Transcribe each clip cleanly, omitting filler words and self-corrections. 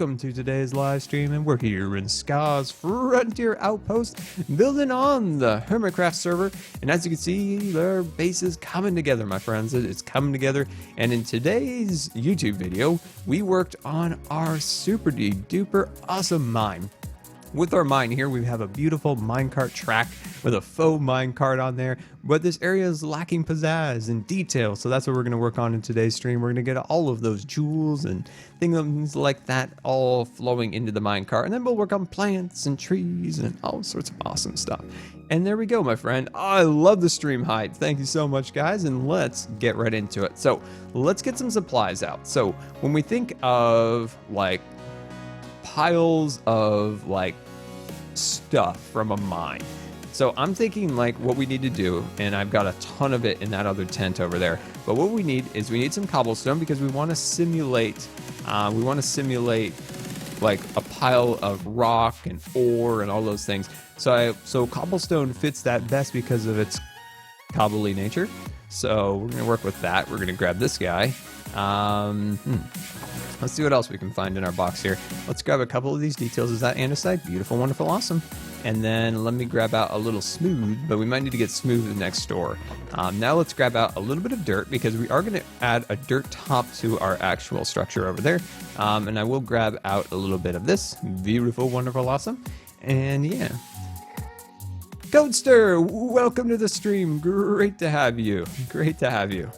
welcome to today's live stream, and we're here in Scar's Frontier Outpost, building on the Hermitcraft server, and as you can see, their base is coming together, my friends. It's coming together, and in today's YouTube video, we worked on our super duper awesome mine. With our mine here, we have a beautiful minecart track with a faux minecart on there, but this area is lacking pizzazz and detail, so that's what we're going to work on in today's stream. We're going to get all of those jewels and things like that all flowing into the minecart, and then we'll work on plants and trees and all sorts of awesome stuff. And there we go, my friend. I love the stream hype. Thank you so much, guys, and let's get right into it. So let's get some supplies out. So when we think of like piles of like stuff from a mine, so I'm thinking like what we need to do, and I've got a ton of it in that other tent over there, but what we need is we need some cobblestone because we want to simulate like a pile of rock and ore and all those things. So cobblestone fits that best because of its cobbly nature. So we're gonna work with that. We're gonna grab this guy. Let's see what else we can find in our box here. Let's grab a couple of these details. Is that andesite? Beautiful, wonderful, awesome. And then let me grab out a little smooth, but we might need to get smooth next door. Now let's grab out a little bit of dirt because we are going to add a dirt top to our actual structure over there. And I will grab out a little bit of this. Beautiful, wonderful, awesome. And yeah. Codester, welcome to the stream. Great to have you. Great to have you.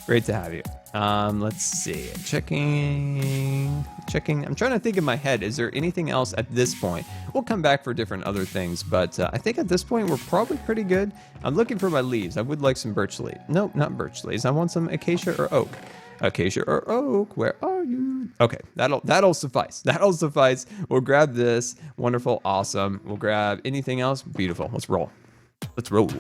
Great to have you. Let's see, checking. I'm trying to think in my head, is there anything else at this point? We'll come back for different other things, but I think at this point we're probably pretty good. I'm looking for my leaves. I would like some birch leaves. No, not birch leaves. I want some acacia or oak. Acacia or oak, where are you? Okay, that'll suffice. That'll suffice. We'll grab this. Wonderful, awesome. We'll grab anything else. Beautiful. Let's roll. Let's roll.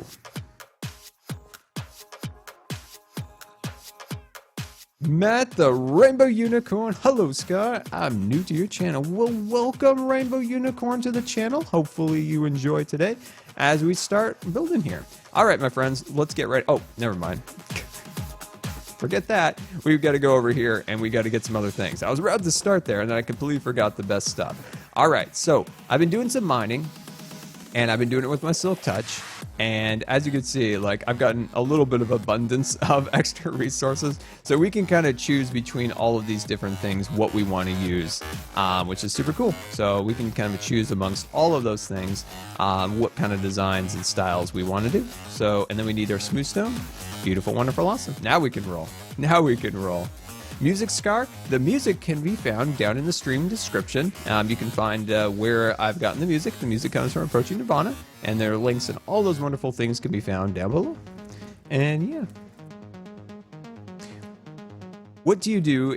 Matt the Rainbow Unicorn. Hello, Scar. I'm new to your channel. Well, welcome, Rainbow Unicorn, to the channel. Hopefully you enjoy today as we start building here. All right, my friends, let's get ready. Oh, never mind. Forget that. We've got to go over here and we got to get some other things. I was about to start there and then I completely forgot the best stuff. All right, so I've been doing some mining and I've been doing it with my Silk Touch. And as you can see, like I've gotten a little bit of abundance of extra resources. So we can kind of choose between all of these different things what we want to use, which is super cool. So we can kind of choose amongst all of those things what kind of designs and styles we want to do. So, and then we need our smooth stone. Beautiful, wonderful, awesome. Now we can roll. Now we can roll. Music Scar, the music can be found down in the stream description. You can find where I've gotten the music. The music comes from Approaching Nirvana, and there are links and all those wonderful things can be found down below. And yeah. What do you do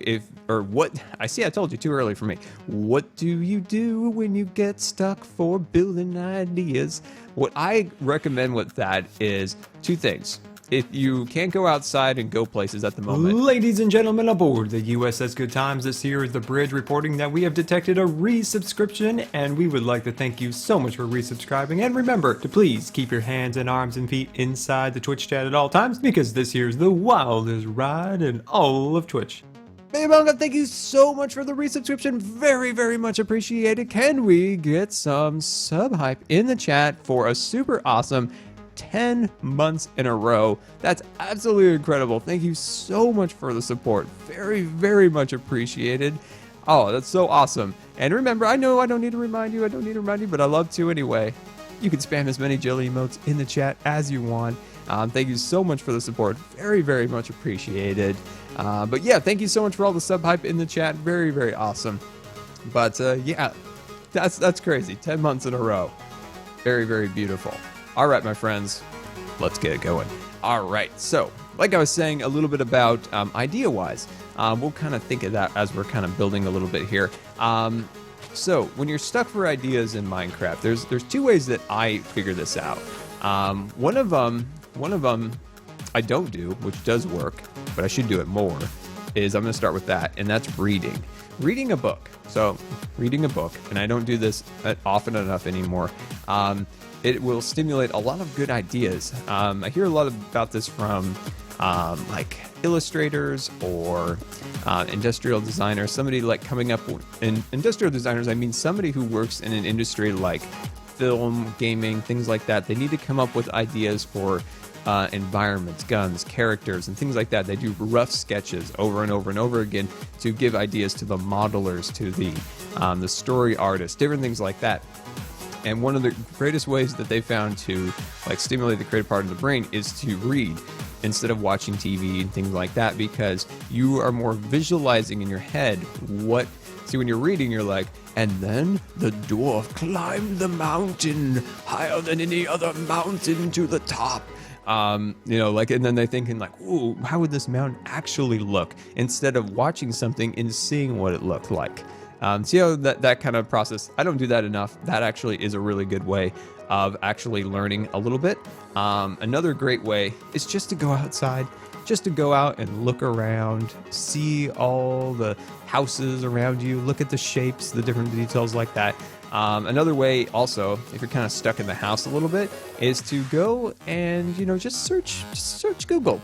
I told you too early for me. What do you do when you get stuck for building ideas? What I recommend with that is two things. If you can't go outside and go places at the moment. Ladies and gentlemen aboard the USS Good Times, this here is the bridge reporting that we have detected a resubscription, and we would like to thank you so much for resubscribing. And remember to please keep your hands and arms and feet inside the Twitch chat at all times, because this here's the wildest ride in all of Twitch. Baby Bonga, thank you so much for the resubscription. Very, very much appreciated. Can we get some sub hype in the chat for a super awesome 10 months in a row? That's absolutely incredible. Thank you so much for the support. Very, very much appreciated. Oh, that's so awesome. And remember, I know I don't need to remind you, but I love to anyway. You can spam as many jelly emotes in the chat as you want. Thank you so much for the support. Very, very much appreciated. But yeah, thank you so much for all the sub hype in the chat. Very, very awesome. But yeah, that's crazy. 10 months in a row. Very, very beautiful. All right, my friends, let's get it going. All right, so like I was saying a little bit about idea-wise, we'll kind of think of that as we're kind of building a little bit here. So when you're stuck for ideas in Minecraft, there's two ways that I figure this out. One of them I don't do, which does work, but I should do it more, is I'm going to start with that, and that's reading. Reading a book. So reading a book, and I don't do this often enough anymore. It will stimulate a lot of good ideas. I hear a lot about this from like illustrators or industrial designers, somebody like coming up in industrial designers, I mean somebody who works in an industry like film, gaming, things like that. They need to come up with ideas for environments, guns, characters, and things like that. They do rough sketches over and over and over again to give ideas to the modelers, to the story artists, different things like that. And one of the greatest ways that they found to like stimulate the creative part of the brain is to read instead of watching TV and things like that, because you are more visualizing in your head what. See, when you're reading, you're like, and then the dwarf climbed the mountain higher than any other mountain to the top. You know, like, and then they're thinking like, ooh, how would this mountain actually look? Instead of watching something and seeing what it looked like. See how that kind of process, I don't do that enough. That actually is a really good way of actually learning a little bit. Another great way is just to go outside, just to go out and look around, see all the houses around you, look at the shapes, the different details like that. Another way also, if you're kind of stuck in the house a little bit, is to go and, you know, just search Google.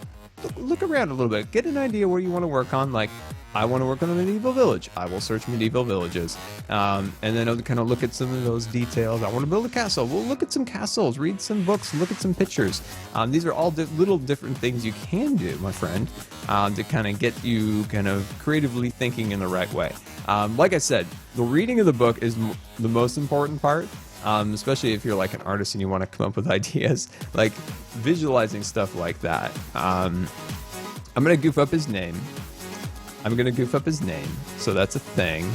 Look around a little bit, get an idea where you want to work on. Like, I want to work on a medieval village. I will search medieval villages. And then I'll kind of look at some of those details. I want to build a castle. We'll look at some castles, read some books, look at some pictures. These are all little different things you can do, my friend, to kind of get you kind of creatively thinking in the right way. Like I said, the reading of the book is the most important part. Especially if you're like an artist and you want to come up with ideas, like visualizing stuff like that. I'm going to goof up his name. So that's a thing.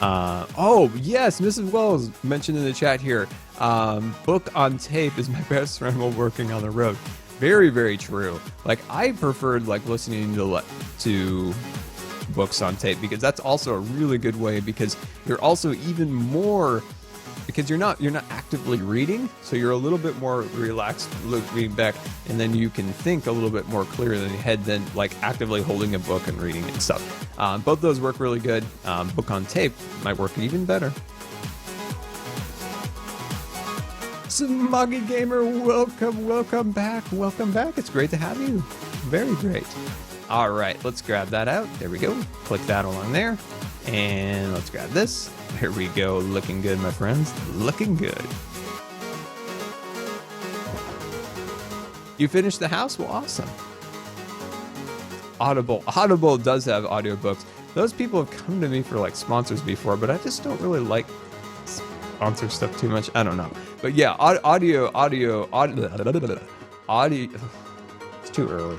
Oh, yes, Mrs. Wells mentioned in the chat here. Book on tape is my best friend while working on the road. Very, very true. Like, I preferred like listening to books on tape because that's also a really good way, because you're also even more, because you're not actively reading, so you're a little bit more relaxed looking back, and then you can think a little bit more clearly in your head than like actively holding a book and reading and stuff. Both those work really good. Book on tape might work even better. Smoggy Gamer, welcome back. It's great to have you. Very great. All right, let's grab that out. There we go. Click that along there, and let's grab this. Here we go. Looking good, my friends. Looking good. You finished the house? Well, awesome. Audible does have audiobooks. Those people have come to me for like sponsors before, but I just don't really like sponsor stuff too much. I don't know. But yeah, audio. It's too early.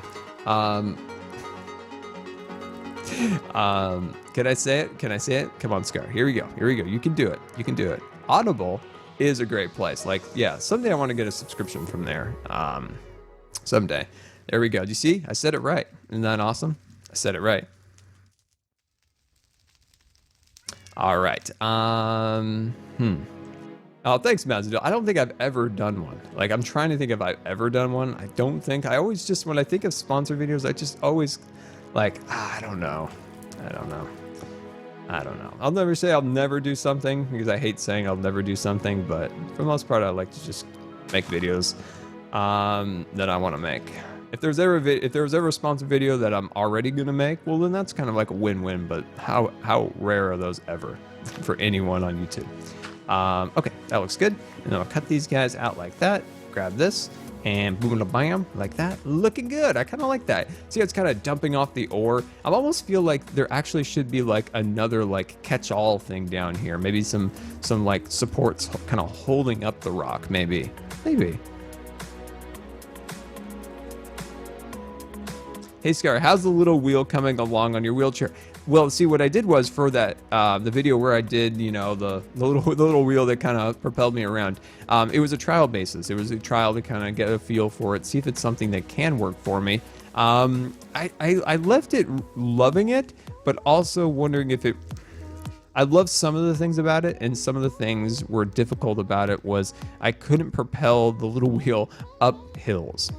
Can I say it? Come on, Scar. Here we go. You can do it. Audible is a great place. Like, yeah, someday I want to get a subscription from there. Someday. There we go. Do you see? I said it right. Isn't that awesome? I said it right. All right. Oh, thanks, Mazadil. I don't think I've ever done one. Like, I'm trying to think if I've ever done one. I don't think. I always just, when I think of sponsor videos, I just always like, I don't know. I'll never say I'll never do something, because I hate saying I'll never do something, but for the most part, I like to just make videos that I want to make. If there's ever a sponsored video that I'm already gonna make, well, then that's kind of like a win-win. But how rare are those ever for anyone on YouTube? Okay, that looks good. And then I'll cut these guys out like that. Grab this and boom, bam, like that. Looking good. I kind of like that. See how it's kind of dumping off the ore? I almost feel like there actually should be like another like catch-all thing down here. Maybe some like supports kind of holding up the rock. Maybe. Hey Scar, how's the little wheel coming along on your wheelchair? Well, see, what I did was for that the video where I did, you know, the little wheel that kind of propelled me around. It was a trial basis. It was a trial to kind of get a feel for it, see if it's something that can work for me. I left it loving it, but also wondering if it. I love some of the things about it, and some of the things were difficult about it was I couldn't propel the little wheel up hills.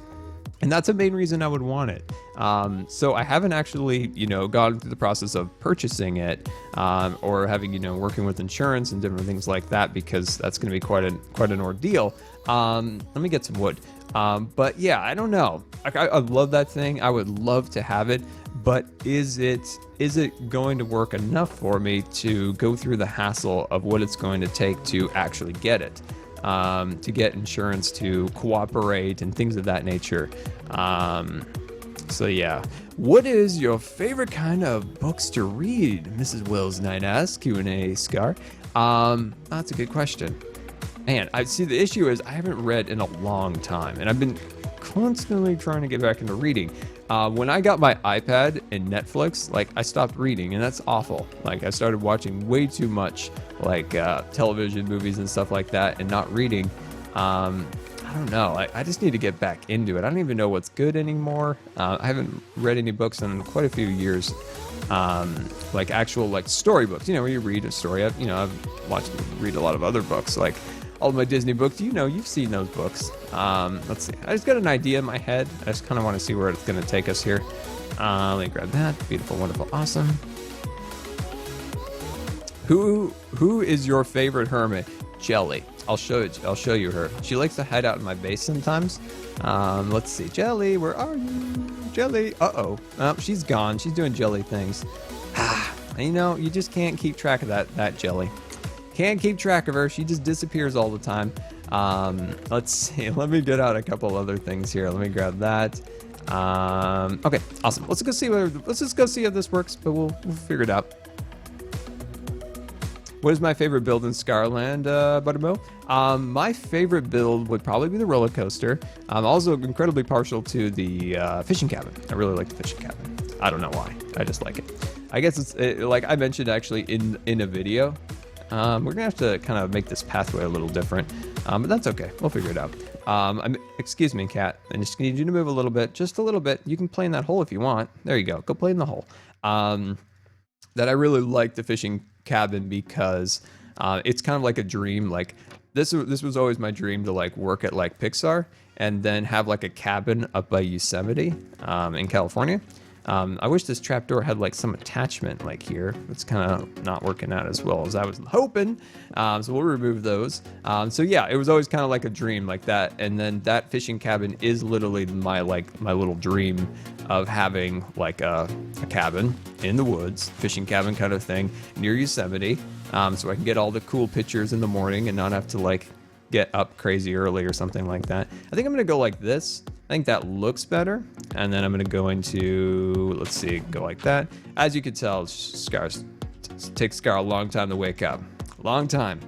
And that's a main reason I would want it. So I haven't actually, gone through the process of purchasing it, or having, working with insurance and different things like that, because that's going to be quite an ordeal. Let me get some wood. But yeah, I don't know. I love that thing. I would love to have it, but is it going to work enough for me to go through the hassle of what it's going to take to actually get it? To get insurance to cooperate and things of that nature. So yeah, what is your favorite kind of books to read? Mrs. Wills Knight asks, Q&A Scar. That's a good question. Man, I see the issue is I haven't read in a long time, and I've been constantly trying to get back into reading. When I got my iPad and Netflix, like, I stopped reading, and that's awful. Like, I started watching way too much, like, television, movies, and stuff like that, and not reading. I don't know. I just need to get back into it. I don't even know what's good anymore. I haven't read any books in quite a few years. Like actual, like, storybooks, where you read a story. I've read a lot of other books, like all of my Disney books. You've seen those books. Let's see. I just got an idea in my head. I just kind of want to see where it's going to take us here. Let me grab that. Beautiful, wonderful, awesome. Who is your favorite hermit? Jelly. I'll show you her. She likes to hide out in my base sometimes. Let's see. Jelly, where are you? Jelly. Oh, she's gone. She's doing jelly things. You just can't keep track of that Jelly. Can't keep track of her. She just disappears all the time. Let's see. Let me get out a couple other things here. Let me grab that. Okay, awesome. Let's just go see if this works, but we'll figure it out. What is my favorite build in Scarland, Buttermo? My favorite build would probably be the roller coaster. I'm also incredibly partial to the fishing cabin. I really like the fishing cabin. I don't know why. I just like it. I guess it's like I mentioned actually in a video. We're gonna have to kind of make this pathway a little different, but that's okay. We'll figure it out. Excuse me, cat. I just need you to move a little bit, just a little bit. You can play in that hole if you want. There you go. Go play in the hole. That I really like the fishing cabin because it's kind of like a dream. Like this was always my dream, to like work at like Pixar and then have like a cabin up by Yosemite in California. I wish this trapdoor had like some attachment like here. It's kind of not working out as well as I was hoping. So we'll remove those. So yeah, it was always kind of like a dream like that. And then that fishing cabin is literally my little dream of having like a cabin in the woods, fishing cabin kind of thing near Yosemite. So I can get all the cool pictures in the morning and not have to like get up crazy early or something like that. I think I'm gonna go like this. I think that looks better. And then I'm gonna go into, let's see, go like that. As you can tell, takes Scar a long time to wake up. Long time.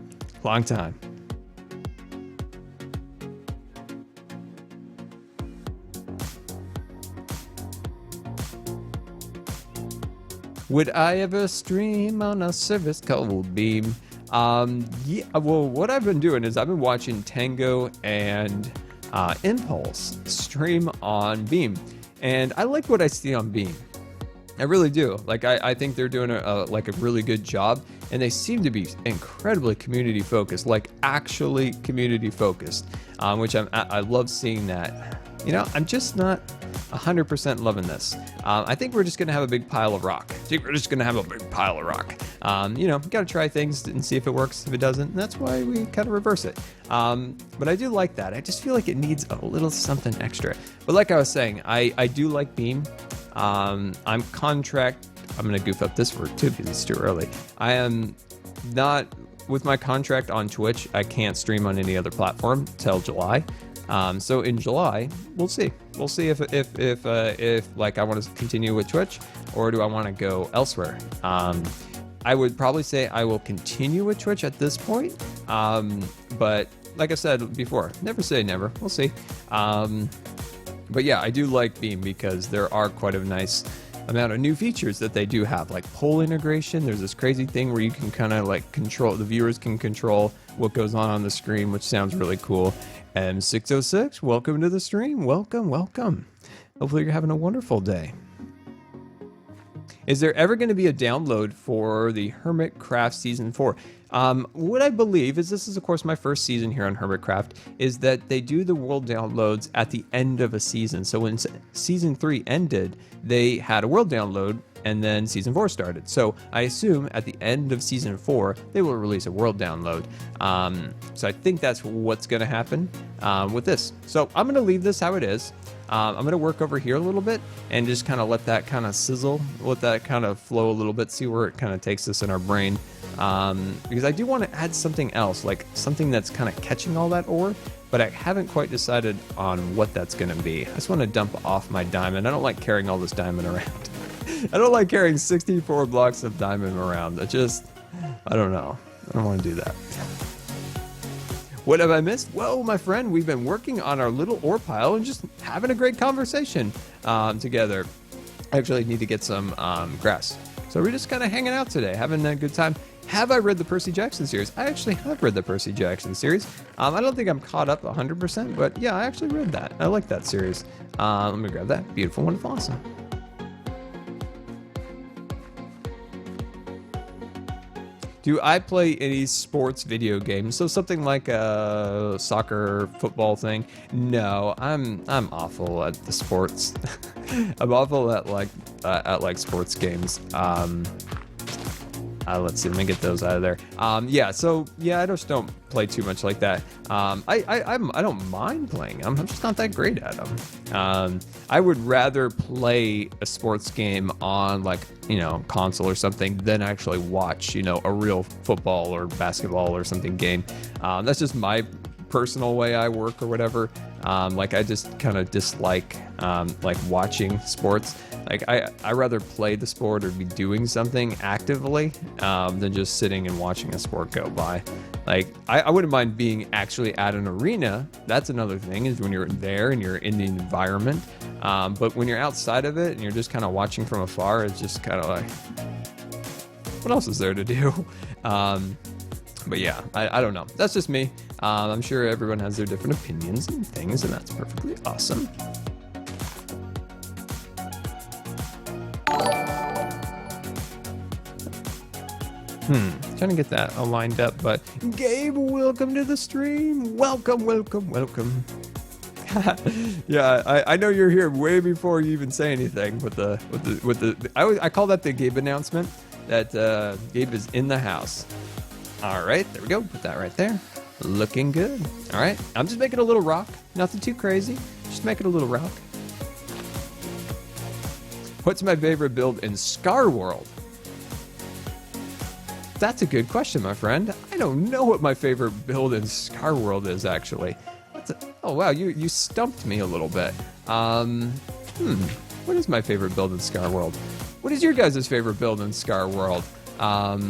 Would I ever stream on a service called Beam? Yeah, well, what I've been doing is I've been watching Tango and Impulse stream on Beam, and I like what I see on Beam. I really do. Like, I think they're doing a really good job, and they seem to be incredibly community focused, like actually community focused, which I love seeing that. I'm just not 100% loving this. I think we're just gonna have a big pile of rock. Gotta try things and see if it works. If it doesn't, that's why we kind of reverse it. But I do like that. I just feel like it needs a little something extra. But like I was saying, I do like Beam. I'm gonna goof up this word too because it's too early. I am not with my contract on Twitch. I can't stream on any other platform till July. So in July, we'll see. We'll see if like I want to continue with Twitch or do I want to go elsewhere. I would probably say I will continue with Twitch at this point. But like I said before, never say never. We'll see. But yeah, I do like Beam because there are quite a nice amount of new features that they do have, like poll integration. There's this crazy thing where you can kind of like control, the viewers can control what goes on the screen, which sounds really cool. M606, welcome to the stream. Welcome. Hopefully you're having a wonderful day. is there ever going to be a download for the Hermitcraft Season 4? What I believe is, this is of course my first season here on Hermitcraft, is that they do the world downloads at the end of a season. So when Season 3 ended, they had a world download, and then Season 4 started. So I assume at the end of Season 4, they will release a world download. So I think that's what's going to happen with this. So I'm going to leave this how it is. I'm going to work over here a little bit and just kind of let that kind of sizzle, let that kind of flow a little bit, see where it kind of takes us in our brain. Because I do want to add something else, like something that's kind of catching all that ore, but I haven't quite decided on what that's going to be. I just want to dump off my diamond. I don't like carrying all this diamond around. I don't like carrying 64 blocks of diamond around. I don't know. I don't want to do that. What have I missed? Well, my friend, we've been working on our little ore pile and just having a great conversation together. I actually need to get some grass. So we're just kind of hanging out today, having a good time. Have I read the Percy Jackson series? I actually have read the Percy Jackson series. I don't think I'm caught up 100%, but yeah, I actually read that. I like that series. Let me grab that. Beautiful, wonderful, awesome. Do I play any sports video games? So something like a soccer, football thing? No, I'm awful at the sports. I'm awful at like sports games. Let's see, let me get those out of there. I just don't play too much like that. I don't mind playing them. I'm just not that great at them. I would rather play a sports game on console or something than actually watch, a real football or basketball or something game. That's just my personal way I work or whatever. I just kind of dislike watching sports. I rather play the sport or be doing something actively than just sitting and watching a sport go by. I wouldn't mind being actually at an arena. That's another thing, is when you're there and you're in the environment. But when you're outside of it and you're just kind of watching from afar, it's just kind of like, what else is there to do? But yeah, I don't know. That's just me. I'm sure everyone has their different opinions and things, and that's perfectly awesome. Trying to get that all lined up, but Gabe, welcome to the stream. Welcome. Yeah, I know you're here way before you even say anything with the I call that the Gabe announcement, that Gabe is in the house. All right, there we go. Put that right there. Looking good. All right, I'm just making a little rock. Nothing too crazy. Just making a little rock. What's my favorite build in Scar World? That's a good question, my friend. I don't know what my favorite build in Scar World is, actually. Oh, wow, you stumped me a little bit. What is my favorite build in Scar World? What is your guys' favorite build in Scar World? Man,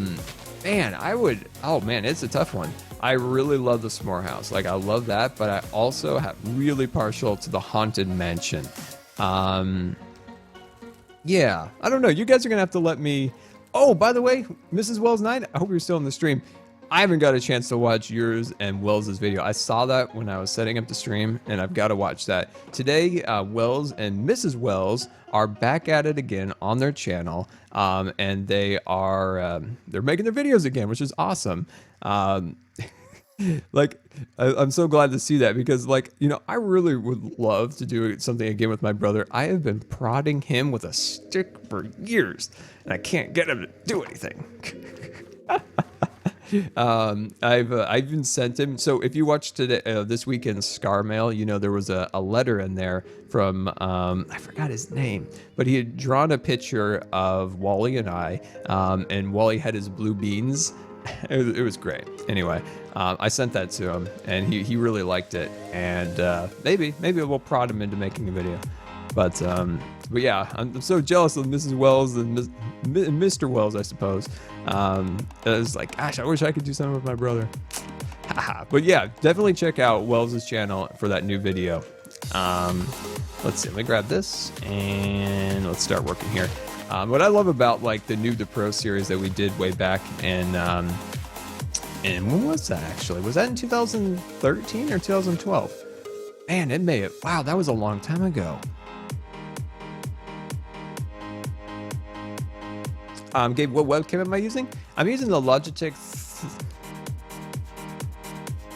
it's a tough one. I really love the S'more House. I love that, but I also have really partial to the Haunted Mansion. Yeah, I don't know. You guys are going to have to let me... Oh, by the way, Mrs. Wells 9, I hope you're still in the stream. I haven't got a chance to watch yours and Wells' video. I saw that when I was setting up the stream, and I've got to watch that. Today, Wells and Mrs. Wells are back at it again on their channel, and they are they're making their videos again, which is awesome. I'm so glad to see that, because I really would love to do something again with my brother. I have been prodding him with a stick for years, and I can't get him to do anything. I've even sent him. So if you watched today, this weekend's Scar Mail, there was a letter in there from, I forgot his name, but he had drawn a picture of Wally and I, and Wally had his blue beans. It was great. Anyway, I sent that to him, and he really liked it, and maybe we'll prod him into making a video. But yeah, I'm so jealous of Mrs. Wells and Mr. Wells, I suppose. It's like, gosh, I wish I could do something with my brother. But yeah, definitely check out Wells' channel for that new video. Let's see, let me grab this, and let's start working here. What I love about the Noob to Pro series that we did way back, and when was that actually? Was that in 2013 or 2012? Man, wow, that was a long time ago. Gabe, what webcam am I using? I'm using the Logitech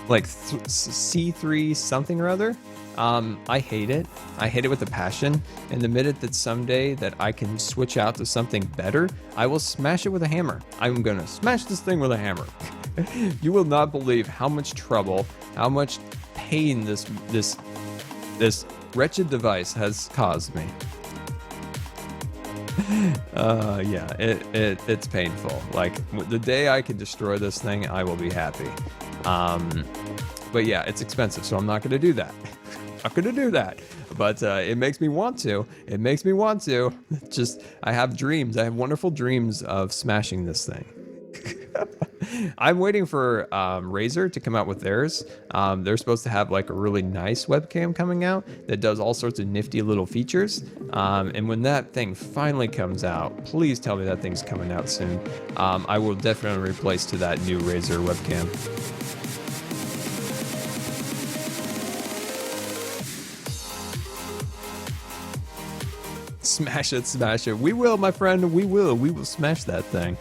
C3 something or other. I hate it. I hate it with a passion. And the minute that someday that I can switch out to something better, I will smash it with a hammer. I'm gonna smash this thing with a hammer. You will not believe how much trouble, how much pain this wretched device has caused me. Yeah, it's painful. Like, the day I can destroy this thing, I will be happy. But yeah, it's expensive, so I'm not gonna do that. Not gonna do that. But it makes me want to. It makes me want to. Just, I have dreams. I have wonderful dreams of smashing this thing. I'm waiting for Razer to come out with theirs. They're supposed to have like a really nice webcam coming out that does all sorts of nifty little features. And when that thing finally comes out, please tell me that thing's coming out soon. I will definitely replace to that new Razer webcam. Smash it, smash it. We will, my friend. We will. We will smash that thing.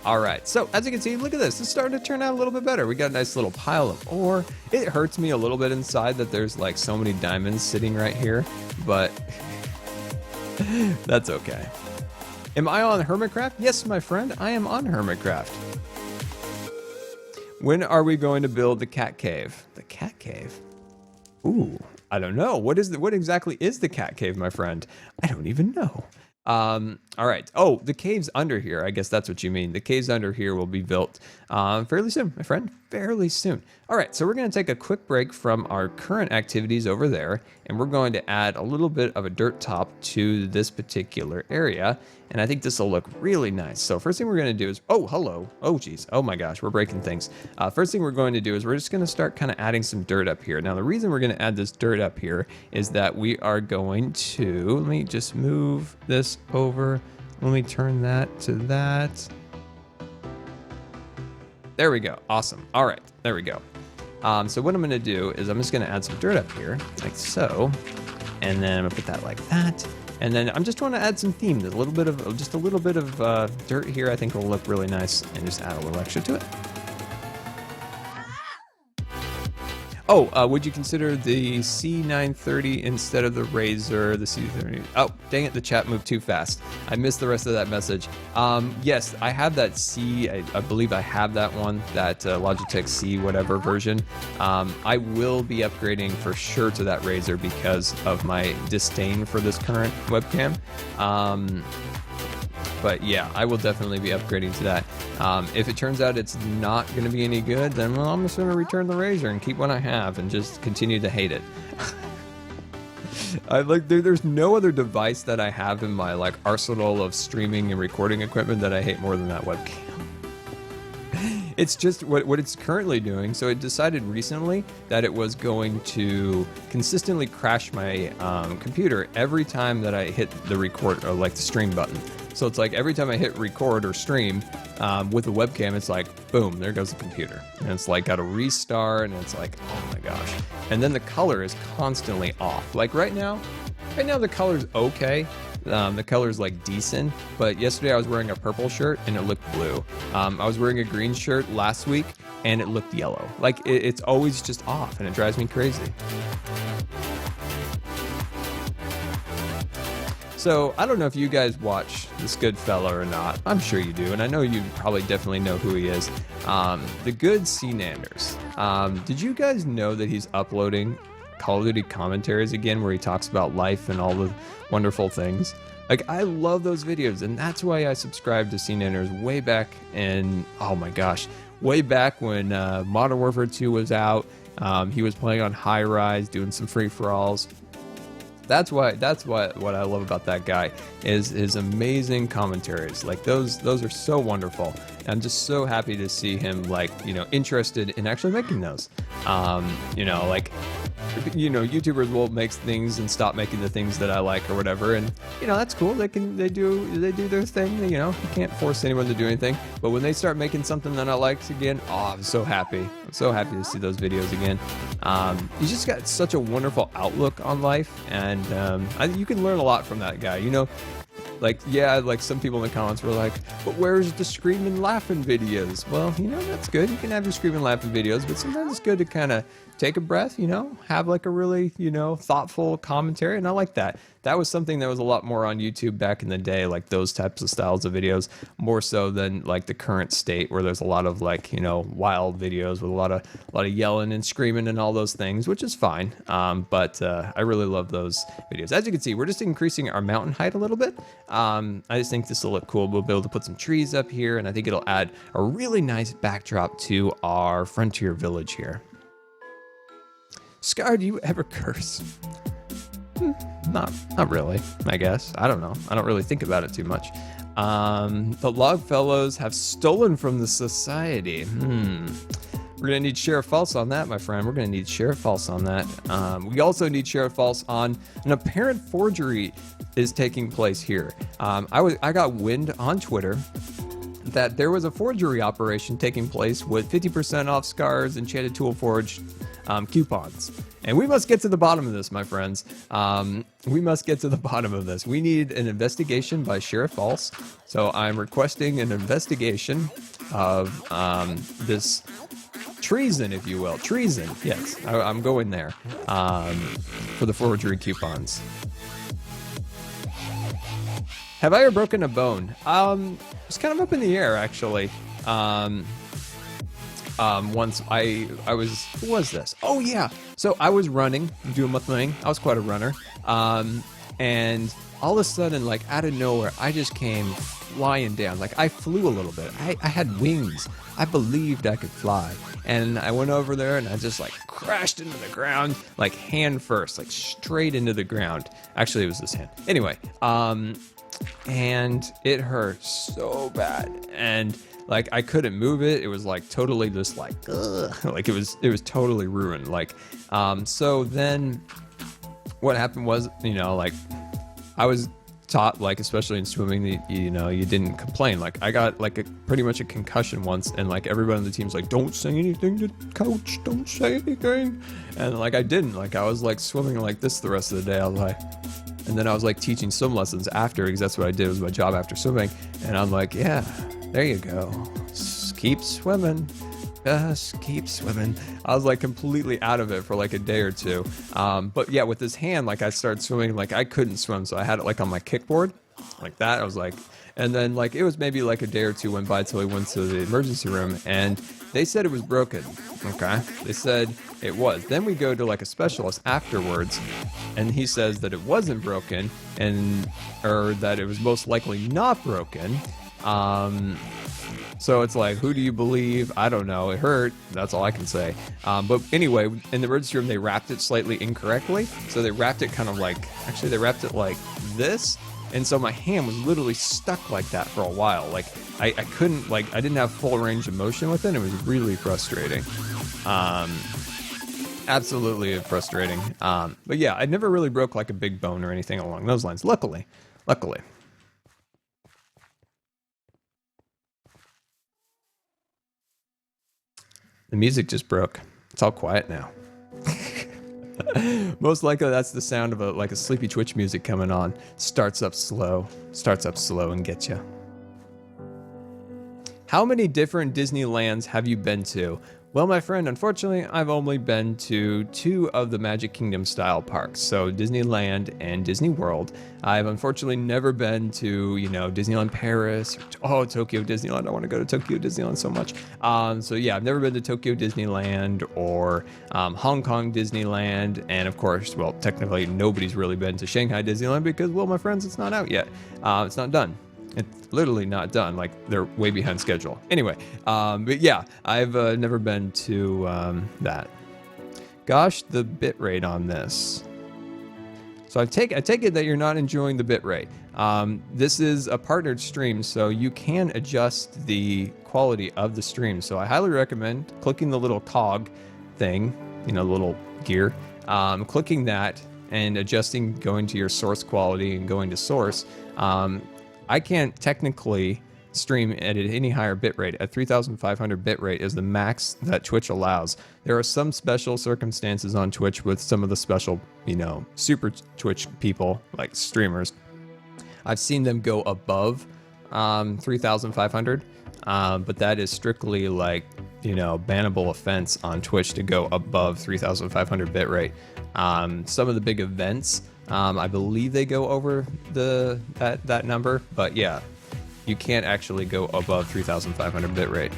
All right, so as you can see, look at this. It's starting to turn out a little bit better. We got a nice little pile of ore. It hurts me a little bit inside that there's like so many diamonds sitting right here, but that's okay. Am I on Hermitcraft? Yes, my friend, I am on Hermitcraft. When are we going to build the cat cave? The cat cave? Ooh, I don't know. What exactly is the cat cave, my friend? I don't even know. All right. Oh, the caves under here. I guess that's what you mean. The caves under here will be built fairly soon, my friend. Fairly soon. All right. So we're going to take a quick break from our current activities over there, and we're going to add a little bit of a dirt top to this particular area. And I think this will look really nice. So first thing we're going to do is, oh, hello. Oh, geez. Oh my gosh, we're breaking things. First thing we're going to do is we're just going to start kind of adding some dirt up here. Now, the reason we're going to add this dirt up here is that we are going to, let me just move this over. Let me turn that to that. There we go. Awesome. All right. There we go. So what I'm going to do is I'm just going to add some dirt up here like so. And then I'm going to put that like that. And then I'm just want to add some theme. There's just a little bit of dirt here. I think will look really nice, and just add a little extra to it. Oh, would you consider the C930 instead of the Razer, the C30? Oh, dang it, the chat moved too fast. I missed the rest of that message. Yes, I have that C, I believe I have that one, that Logitech C whatever version. I will be upgrading for sure to that Razer because of my disdain for this current webcam. But yeah, I will definitely be upgrading to that. If it turns out it's not going to be any good, then well, I'm just going to return the Razer and keep what I have and just continue to hate it. There's no other device that I have in my like arsenal of streaming and recording equipment that I hate more than that webcam. It's just what it's currently doing. So it decided recently that it was going to consistently crash my computer every time that I hit the record or like the stream button. So it's like every time I hit record or stream with the webcam, it's like, boom, there goes the computer. And it's like got to restart, and it's like, oh my gosh. And then the color is constantly off. Like right now the color's okay. The color's like decent, but yesterday I was wearing a purple shirt and it looked blue. I was wearing a green shirt last week and it looked yellow. Like it's always just off, and it drives me crazy. So I don't know if you guys watch this good fella or not. I'm sure you do, and I know you probably definitely know who he is. The good C-Nanders. Did you guys know that he's uploading Call of Duty commentaries again, where he talks about life and all the wonderful things? Like, I love those videos, and that's why I subscribed to C-Nanders way back in, oh my gosh, way back when Modern Warfare 2 was out. He was playing on High Rise, doing some free-for-alls. That's what I love about that guy is his amazing commentaries. Like those are so wonderful. I'm just so happy to see him, like, you know, interested in actually making those. You know, like you know, YouTubers will make things and stop making the things that I like or whatever, and you know, that's cool. They do their thing. You know, you can't force anyone to do anything. But when they start making something that I like again, oh, I'm so happy. I'm so happy to see those videos again. You just got such a wonderful outlook on life, and you can learn a lot from that guy. You know, like, yeah, like some people in the comments were like, but where's the screaming laughing videos? Well, you know, that's good. You can have your screaming laughing videos, but sometimes it's good to kind of take a breath, you know, have like a really, you know, thoughtful commentary. And I like that. That was something that was a lot more on YouTube back in the day, like those types of styles of videos, more so than like the current state where there's a lot of like, you know, wild videos with a lot of yelling and screaming and all those things, which is fine. But I really love those videos. As you can see, we're just increasing our mountain height a little bit. I just think this will look cool. We'll be able to put some trees up here, and I think it'll add a really nice backdrop to our frontier village here. Scar, do you ever curse? Not really, I guess. I don't know. I don't really think about it too much. The Logfellows have stolen from the society. We're gonna need Sheriff False on that, my friend. We're gonna need Sheriff False on that. We also need Sheriff False on an apparent forgery is taking place here. I got wind on Twitter that there was a forgery operation taking place with 50% off Scar's Enchanted Tool Forge coupons. And we must get to the bottom of this, my friends. We must get to the bottom of this. We need an investigation by Sheriff False. So I'm requesting an investigation of this treason, if you will. Treason, yes. I'm going there for the forgery coupons. Have I ever broken a bone? It's kind of up in the air, actually. Once I was, who was this? Oh yeah. So I was running, doing my thing. I was quite a runner. And all of a sudden, like out of nowhere, I just came flying down. Like I flew a little bit. I had wings. I believed I could fly. And I went over there and I just like crashed into the ground, like hand first, like straight into the ground. Actually, it was this hand. Anyway, and it hurt so bad. And like I couldn't move it. It was like totally just like, ugh. Like it was totally ruined. Like, so then what happened was, you know, like I was taught, like, especially in swimming, that, you know, you didn't complain. Like I got like pretty much a concussion once, and like everybody on the team's like, don't say anything to coach, don't say anything. And like I didn't. Like I was like swimming like this the rest of the day. I was like, and then I was like teaching swim lessons after, because that's what I did, was my job after swimming. And I'm like, yeah, there you go. Just keep swimming. Just keep swimming. I was like completely out of it for like a day or two. But yeah, with this hand, like I started swimming, like I couldn't swim. So I had it like on my kickboard like that. I was like, and then like it was maybe like a day or two went by till we went to the emergency room, and they said it was broken. Okay. They said it was. Then we go to like a specialist afterwards, and he says that it wasn't broken, and or that it was most likely not broken. So it's like, who do you believe? I don't know. It hurt. That's all I can say. But anyway, in the emergency room, they wrapped it slightly incorrectly. So they wrapped it kind of like, actually they wrapped it like this. And so my hand was literally stuck like that for a while. Like I couldn't, like, I didn't have full range of motion with it. It was really frustrating. Absolutely frustrating. But yeah, I never really broke like a big bone or anything along those lines. Luckily. The music just broke. It's all quiet now. Most likely that's the sound of a sleepy Twitch music coming on. Starts up slow and gets you. How many different Disneylands have you been to? Well, my friend, unfortunately, I've only been to 2 of the Magic Kingdom style parks, so Disneyland and Disney World. I've unfortunately never been to, you know, Disneyland Paris, or, Tokyo Disneyland. I want to go to Tokyo Disneyland so much. So yeah, I've never been to Tokyo Disneyland or Hong Kong Disneyland, and of course, well, technically nobody's really been to Shanghai Disneyland because, well, my friends, it's not out yet. It's not done. It's literally not done. Like, they're way behind schedule. Anyway, but yeah, I've never been to that. Gosh, the bitrate on this. So I take it that you're not enjoying the bitrate. This is a partnered stream, so you can adjust the quality of the stream. So I highly recommend clicking the little cog thing, you know, little gear, Clicking that and adjusting, going to your source quality and going to source, I can't technically stream at any higher bitrate. At 3,500 bitrate is the max that Twitch allows. There are some special circumstances on Twitch with some of the special, super Twitch people, like streamers. I've seen them go above 3,500, but that is strictly like, bannable offense on Twitch to go above 3,500 bitrate. Some of the big events, I believe they go over that number, but yeah, you can't actually go above 3,500 bitrate.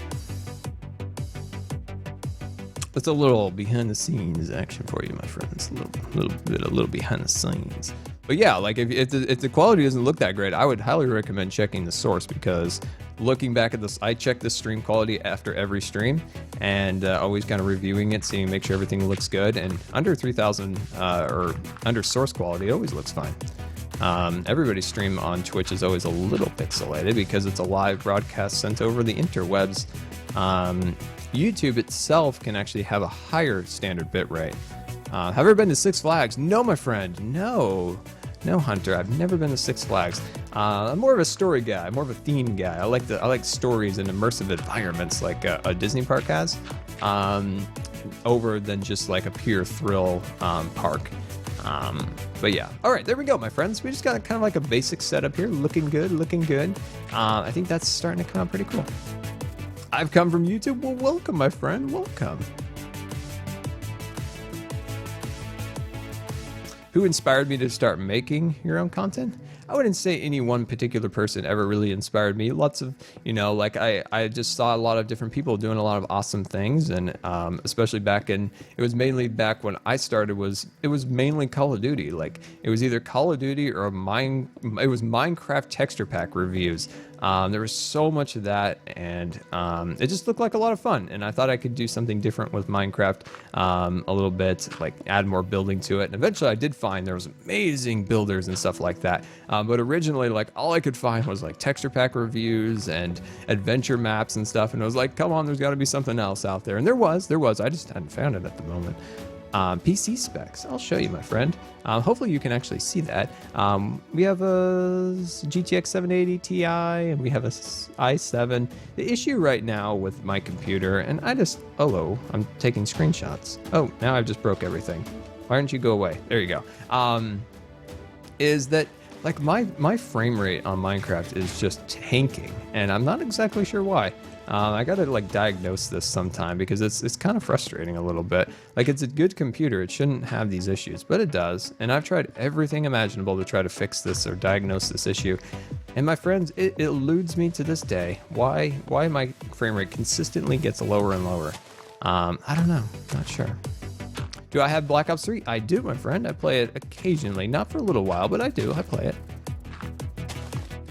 That's a little behind the scenes action for you, my friends. A little behind the scenes. But yeah, like if the quality doesn't look that great, I would highly recommend checking the source, because looking back at this, I check the stream quality after every stream, and always kind of reviewing it, seeing, make sure everything looks good. And under 3,000 or under source quality, it always looks fine. Everybody's stream on Twitch is always a little pixelated because it's a live broadcast sent over the interwebs. YouTube itself can actually have a higher standard bitrate. Have you ever been to Six Flags? No, my friend. No, Hunter. I've never been to Six Flags. I'm more of a story guy. I'm more of a theme guy. I like stories and immersive environments like a Disney park has, over than just like a pure thrill park. But yeah, all right, there we go, my friends. We just got kind of like a basic setup here, looking good. I think that's starting to come out pretty cool. I've come from YouTube. Well, welcome, my friend. Welcome. Who inspired me to start making your own content? I wouldn't say any one particular person ever really inspired me. Lots of, like I just saw a lot of different people doing a lot of awesome things. And especially it was mainly back when I started, it was mainly Call of Duty. Like it was either Call of Duty or it was Minecraft texture pack reviews. There was so much of that, and it just looked like a lot of fun. And I thought I could do something different with Minecraft a little bit, like add more building to it. And eventually I did find there was amazing builders and stuff like that. But originally, like all I could find was like texture pack reviews and adventure maps and stuff. And I was like, come on, there's got to be something else out there. And there was. I just hadn't found it at the moment. PC specs. I'll show you, my friend. Hopefully you can actually see that. We have a GTX 780 Ti and we have a i7. The issue right now with my computer, and I'm taking screenshots. Oh, now I've just broke everything. Why don't you go away? There you go. Is that like my frame rate on Minecraft is just tanking, and I'm not exactly sure why. I gotta like diagnose this sometime, because it's kind of frustrating a little bit. Like it's a good computer, it shouldn't have these issues, but it does. And I've tried everything imaginable to try to fix this or diagnose this issue. And my friends, it eludes me to this day why my frame rate consistently gets lower and lower. I don't know, not sure. Do I have Black Ops 3? I do, my friend. I play it occasionally, not for a little while, but I play it.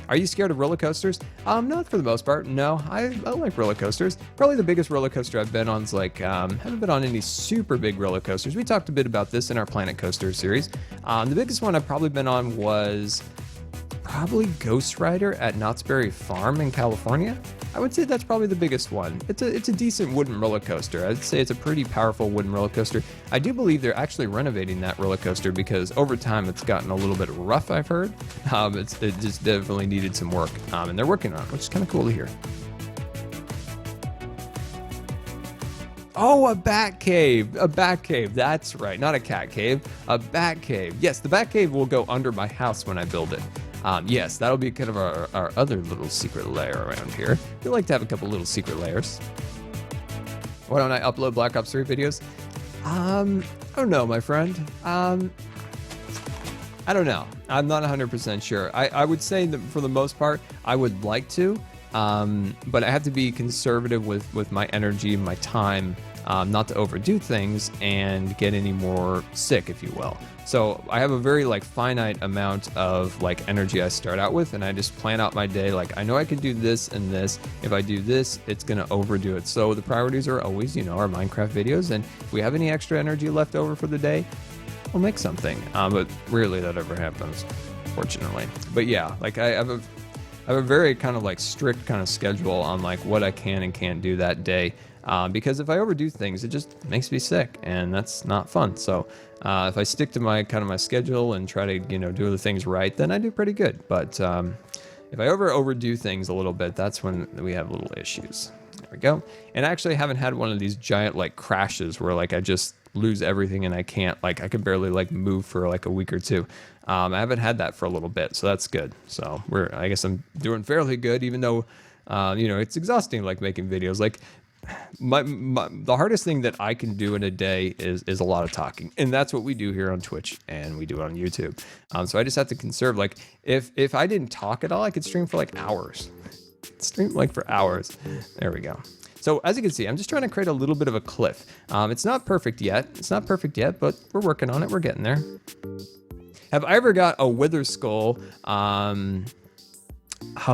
Are you scared of roller coasters? Not for the most part. No, I like roller coasters. Probably the biggest roller coaster I've been on is like, haven't been on any super big roller coasters. We talked a bit about this in our Planet Coaster series. The biggest one I've probably been on was probably Ghost Rider at Knott's Berry Farm in California. I would say that's probably the biggest one. It's a decent wooden roller coaster. I'd say it's a pretty powerful wooden roller coaster. I do believe they're actually renovating that roller coaster, because over time it's gotten a little bit rough, I've heard. It just definitely needed some work, and they're working on it, which is kind of cool to hear. Oh, a bat cave. That's right. Not a cat cave, a bat cave. Yes, the bat cave will go under my house when I build it. Yes, that'll be kind of our other little secret lair around here. We like to have a couple little secret lairs. Why don't I upload Black Ops 3 videos? I don't know, my friend. I don't know. I'm not 100% sure. I would say that for the most part, I would like to, but I have to be conservative with my energy and my time, not to overdo things and get any more sick, if you will. So I have a very finite amount of energy I start out with, and I just plan out my day. I know I can do this and this. If I do this, it's gonna overdo it. So the priorities are always, our Minecraft videos, and if we have any extra energy left over for the day, we'll make something. But rarely that ever happens, fortunately. But yeah, I have a very kind of strict kind of schedule on what I can and can't do that day. because if I overdo things, it just makes me sick, and that's not fun. So if I stick to my my schedule and try to do the things right, then I do pretty good. But if I overdo things a little bit, that's when we have little issues. There we go. And I actually haven't had one of these giant crashes where I just lose everything and I can't I can barely move for a week or two. I haven't had that for a little bit, so that's good. So I guess I'm doing fairly good, even though it's exhausting making videos. The hardest thing that I can do in a day is a lot of talking, and that's what we do here on Twitch and we do it on YouTube. So I just have to conserve. If I didn't talk at all, I could stream for hours. Stream for hours. There we go. So as you can see, I'm just trying to create a little bit of a cliff. It's not perfect yet. But we're working on it. We're getting there. Have I ever got a wither skull?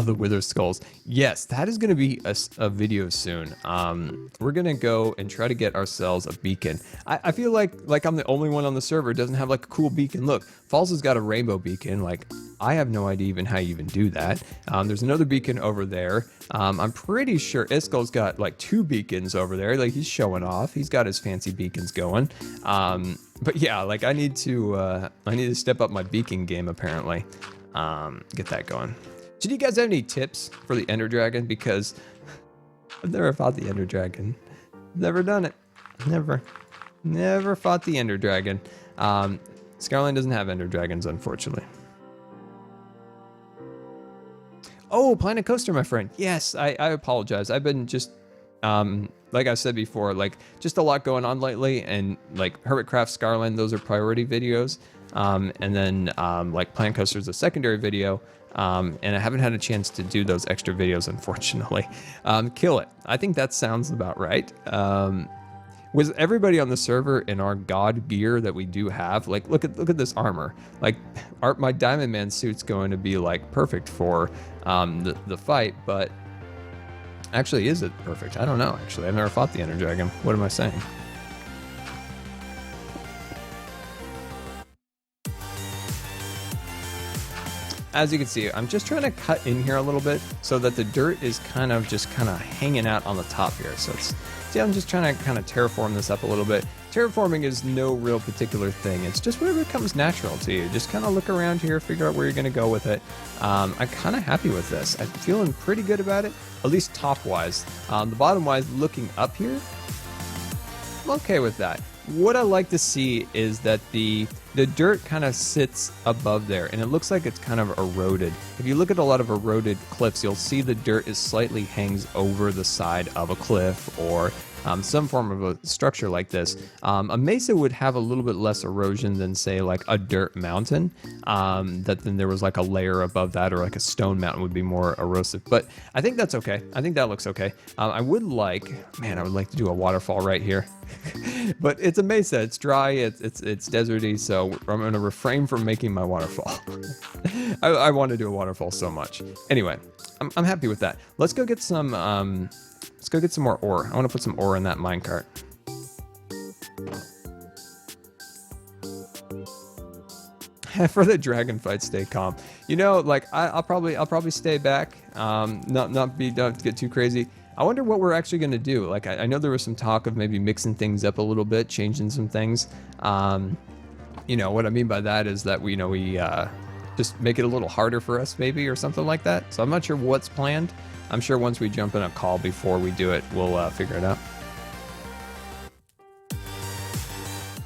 The wither skulls. Yes, that is going to be a video soon. We're going to go and try to get ourselves a beacon. I feel like I'm the only one on the server who doesn't have a cool beacon. Look, Falls has got a rainbow beacon. I have no idea even how you even do that. There's another beacon over there. I'm pretty sure Iskal's got 2 beacons over there. He's showing off. He's got his fancy beacons going. But yeah, I need to step up my beacon game apparently. Get that going. So do you guys have any tips for the Ender Dragon? Because I've never fought the Ender Dragon. Never done it. Never fought the Ender Dragon. Scarland doesn't have Ender Dragons, unfortunately. Oh, Planet Coaster, my friend. Yes, I apologize. I've been just, like I said before, just a lot going on lately, and Hermitcraft, Scarland, those are priority videos. And then Planet Coaster is a secondary video. And I haven't had a chance to do those extra videos, unfortunately. Kill it. I think that sounds about right. Was everybody on the server in our god gear that we do have? Look at this armor. My Diamond Man suit's going to be perfect for the fight, but actually, is it perfect? I don't know. Actually, I've never fought the Ender Dragon. What am I saying? As you can see, I'm just trying to cut in here a little bit so that the dirt is kind of hanging out on the top here. So I'm just trying to terraform this up a little bit. Terraforming is no real particular thing. It's just whatever comes natural to you. Just look around here, figure out where you're going to go with it. I'm kind of happy with this. I'm feeling pretty good about it, at least top-wise. The bottom-wise, looking up here, I'm okay with that. What I like to see is that the dirt sits above there, and it looks like it's eroded. If you look at a lot of eroded cliffs, you'll see the dirt is slightly hangs over the side of a cliff or some form of a structure like this. A mesa would have a little bit less erosion than, say, a dirt mountain. Then there was a layer above that, or a stone mountain would be more erosive. But I think that's okay. I think that looks okay. I would like to do a waterfall right here. But it's a mesa. It's dry. It's deserty. So I'm going to refrain from making my waterfall. I want to do a waterfall so much. Anyway, I'm happy with that. Let's go get some. Let's go get some more ore. I want to put some ore in that minecart. For the dragon fight, stay calm. I'll probably stay back. Don't get too crazy. I wonder what we're actually going to do. I know there was some talk of maybe mixing things up a little bit, changing some things. What I mean by that is that we just make it a little harder for us, maybe, or something like that. So I'm not sure what's planned. I'm sure once we jump in a call before we do it, we'll figure it out.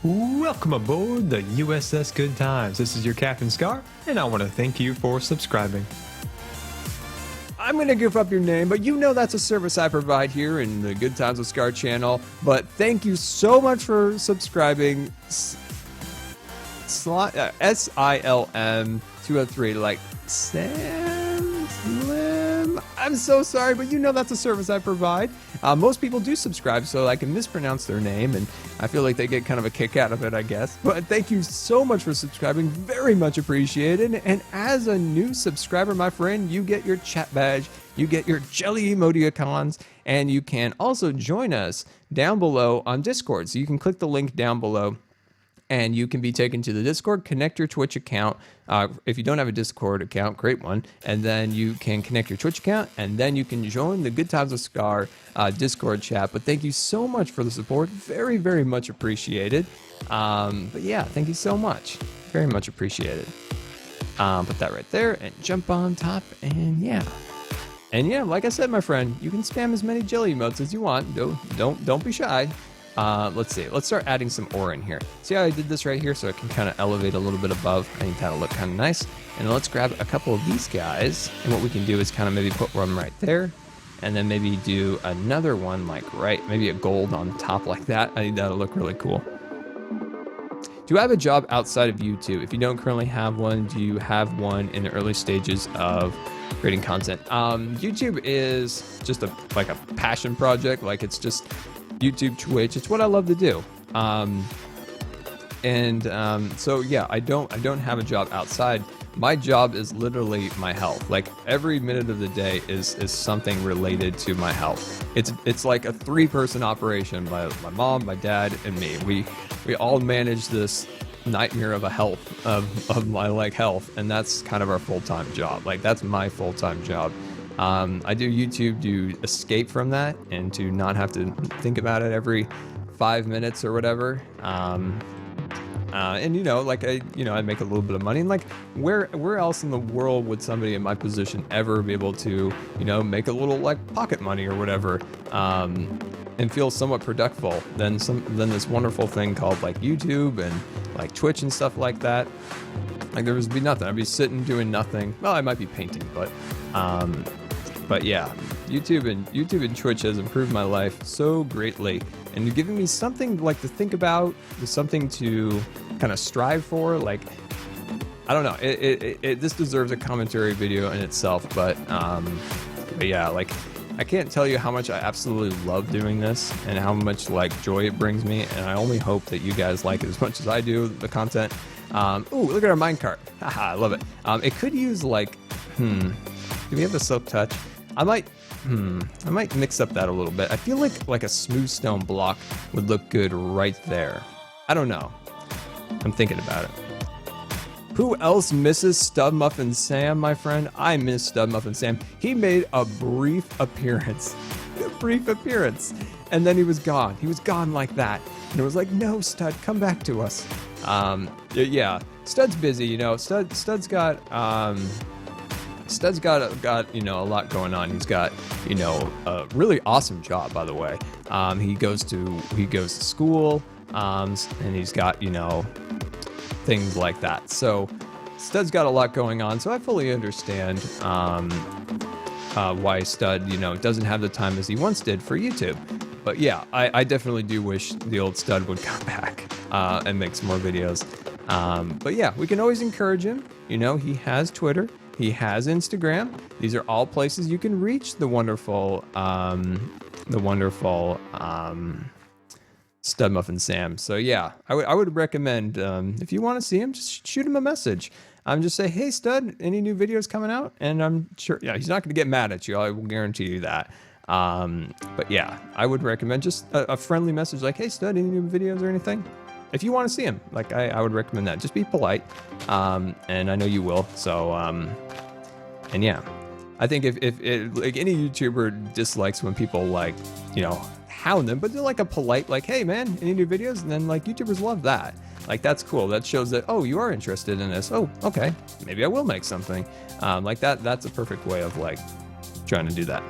Welcome aboard the USS Good Times. This is your Captain Scar, and I want to thank you for subscribing. I'm going to goof up your name, but that's a service I provide here in the Good Times with Scar channel. But thank you so much for subscribing. SILM203, Sam Slim. I'm so sorry, but that's a service I provide. Most people do subscribe, so I can mispronounce their name, and I feel like they get kind of a kick out of it, I guess. But thank you so much for subscribing. Very much appreciated. And as a new subscriber, my friend, you get your chat badge, you get your jelly emoticons, and you can also join us down below on Discord. So you can click the link down below and you can be taken to the Discord. Connect your Twitch account. If you don't have a Discord account, create one, and then you can connect your Twitch account, and then you can join the Good Times with Scar Discord chat. But thank you so much for the support. Very, very much appreciated. But yeah, thank you so much. Very much appreciated. Put that right there and jump on top, and yeah. And yeah, like I said, my friend, you can spam as many jelly emotes as you want. Don't be shy. Let's see. Let's start adding some ore in here. See how I did this right here, so it can kind of elevate a little bit above. I think that'll look kind of nice. And let's grab a couple of these guys. And what we can do is kind of maybe put one right there, and then maybe do another one like maybe a gold on top like that. I think that'll look really cool. Do you have a job outside of YouTube? If you don't currently have one, do you have one in the early stages of creating content? YouTube is just like a passion project. Like, it's just YouTube, Twitch. It's what I love to do. So yeah, I don't have a job outside. My job is literally my health. Like, every minute of the day is something related to my health. It's like a 3-person operation. My mom, my dad, and me. We all manage this nightmare of of my like health, and that's kind of our full-time job. Like, that's my full-time job. I do YouTube to escape from that and to not have to think about it every 5 minutes or whatever. And like I make a little bit of money, and like where else in the world would somebody in my position ever be able to make a little like pocket money or whatever, and feel somewhat productive than this wonderful thing called like YouTube and like Twitch and stuff like that. Like, there would be nothing. I'd be sitting doing nothing. Well, I might be painting, but yeah, YouTube and Twitch has improved my life so greatly, and you're giving me something like to think about, something to kind of strive for. Like, I don't know, this deserves a commentary video in itself, but yeah, like, I can't tell you how much I absolutely love doing this and how much like joy it brings me, and I only hope that you guys like it as much as I do, the content. Ooh, look at our minecart. Haha, I love it. It could use like, do we have the silk touch? I might mix up that a little bit. I feel like a smooth stone block would look good right there. I don't know. I'm thinking about it. Who else misses Stud Muffin Sam, my friend? I miss Stud Muffin Sam. He made a brief appearance. And then he was gone. He was gone like that. And it was like, no, Stud, come back to us. Yeah, Stud's busy, Stud's got a lot going on. He's got, a really awesome job, by the way. He goes to school, and he's got, things like that. So Stud's got a lot going on. So I fully understand why Stud, doesn't have the time as he once did for YouTube. But yeah, I definitely do wish the old Stud would come back and make some more videos. But yeah, we can always encourage him. He has Twitter. He has Instagram. These are all places you can reach the wonderful Stud Muffin Sam. So yeah, I would recommend, if you want to see him, just shoot him a message. Just say, hey Stud, any new videos coming out? And I'm sure, yeah, he's not going to get mad at you. I will guarantee you that. But yeah, I would recommend just a friendly message like, hey Stud, any new videos or anything? If you want to see him, like I would recommend that. Just be polite, and I know you will. So, and yeah, I think if like any YouTuber dislikes when people like, hound them, but they're like a polite, like, hey man, any new videos? And then like YouTubers love that. Like, that's cool. That shows that, oh, you are interested in this. Oh, okay, maybe I will make something. Like that. That's a perfect way of like trying to do that.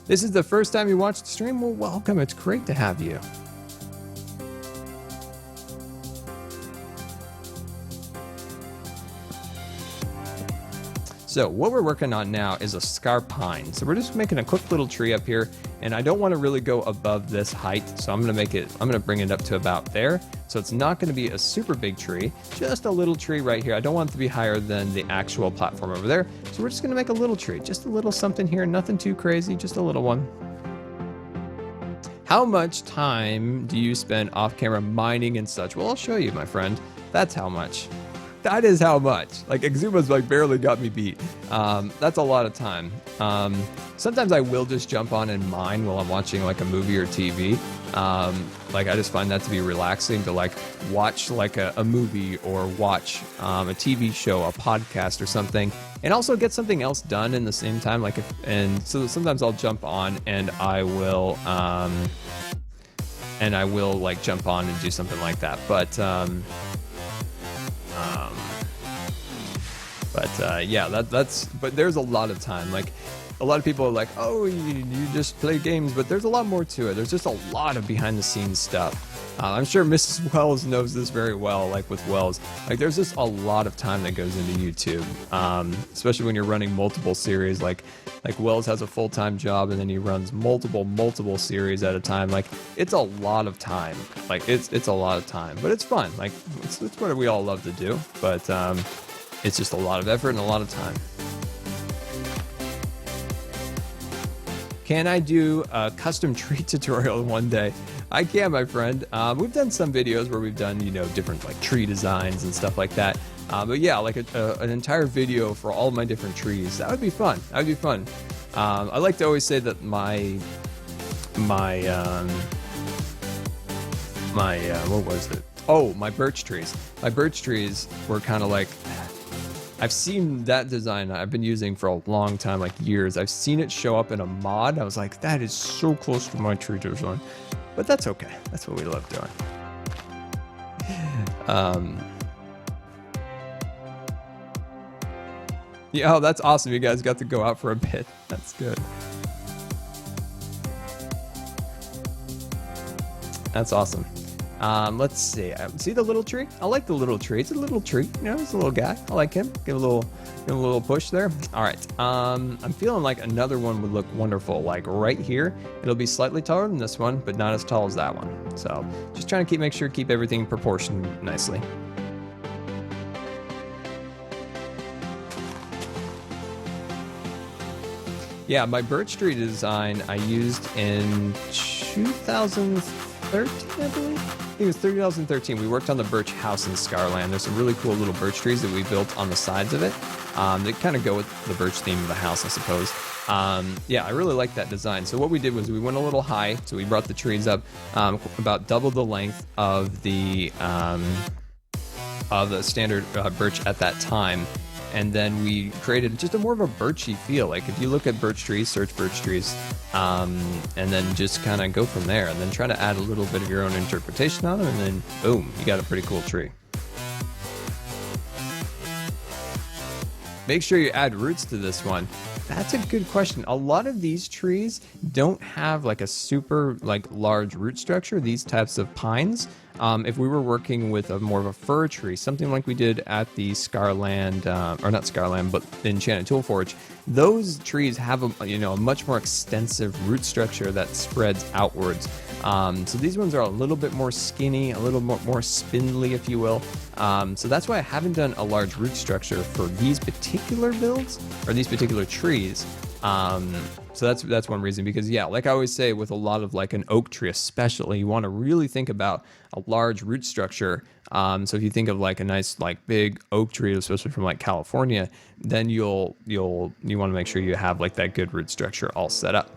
This is the first time you watched the stream? Well, welcome. It's great to have you. So what we're working on now is a scar pine. So we're just making a quick little tree up here, and I don't want to really go above this height. So I'm going to bring it up to about there. So it's not going to be a super big tree, just a little tree right here. I don't want it to be higher than the actual platform over there. So we're just going to make a little tree, just a little something here, nothing too crazy, just a little one. How much time do you spend off camera mining and such? Well, I'll show you, my friend. That's how much. That is how much. Like, Exuma's like barely got me beat. That's a lot of time. Sometimes I will just jump on and mine while I'm watching like a movie or TV. Like, I just find that to be relaxing to like watch like a movie or watch a TV show, a podcast or something, and also get something else done in the same time. Like, and so sometimes I'll jump on and I will like jump on and do something like that. But yeah, but there's a lot of time. Like, a lot of people are like, oh, you just play games, but there's a lot more to it. There's just a lot of behind the scenes stuff. I'm sure Mrs. Wells knows this very well, like with Wells. Like, there's just a lot of time that goes into YouTube, especially when you're running multiple series. Like Wells has a full-time job, and then he runs multiple series at a time. Like, it's a lot of time. Like, it's a lot of time, but it's fun. Like, it's what we all love to do, but it's just a lot of effort and a lot of time. Can I do a custom tree tutorial one day? I can, my friend. We've done some videos where we've done, different like tree designs and stuff like that. But yeah, like an entire video for all of my different trees. That would be fun. That would be fun. I like to always say that my what was it? Oh, my birch trees. My birch trees were kind of like, I've seen that design I've been using for a long time, like years. I've seen it show up in a mod. I was like, that is so close to my tree design. But that's okay. That's what we love doing. Yeah, oh, that's awesome. You guys got to go out for a bit. That's good. That's awesome. Let's see. See the little tree? I like the little tree. It's a little tree. It's a little guy. I like him. Give a little push there. All right. I'm feeling like another one would look wonderful. Like right here, it'll be slightly taller than this one, but not as tall as that one. So just trying to make sure keep everything proportioned nicely. Yeah, my birch tree design I used in 2013, I believe. I think it was 2013. We worked on the birch house in Scarland. There's some really cool little birch trees that we built on the sides of it. They kind of go with the birch theme of the house, I suppose. Yeah, I really like that design. So what we did was we went a little high. So we brought the trees up about double the length of the standard birch at that time. And then we created just more of a birchy feel. Like if you look at birch trees, search birch trees, and then just kind of go from there. And then try to add a little bit of your own interpretation on them, and then boom, you got a pretty cool tree. Make sure you add roots to this one. That's a good question. A lot of these trees don't have like a super large root structure, these types of pines. If we were working with more of a fir tree, something like we did at the Scarland, or not Scarland, but the Enchanted Tool Forge, those trees have a much more extensive root structure that spreads outwards. So these ones are a little bit more skinny, a little more spindly, if you will. So that's why I haven't done a large root structure for these particular builds or these particular trees. So that's one reason, because yeah, like I always say with a lot of like an oak tree especially, you want to really think about a large root structure. So if you think of like a nice like big oak tree, especially from like California, then you want to make sure you have like that good root structure all set up.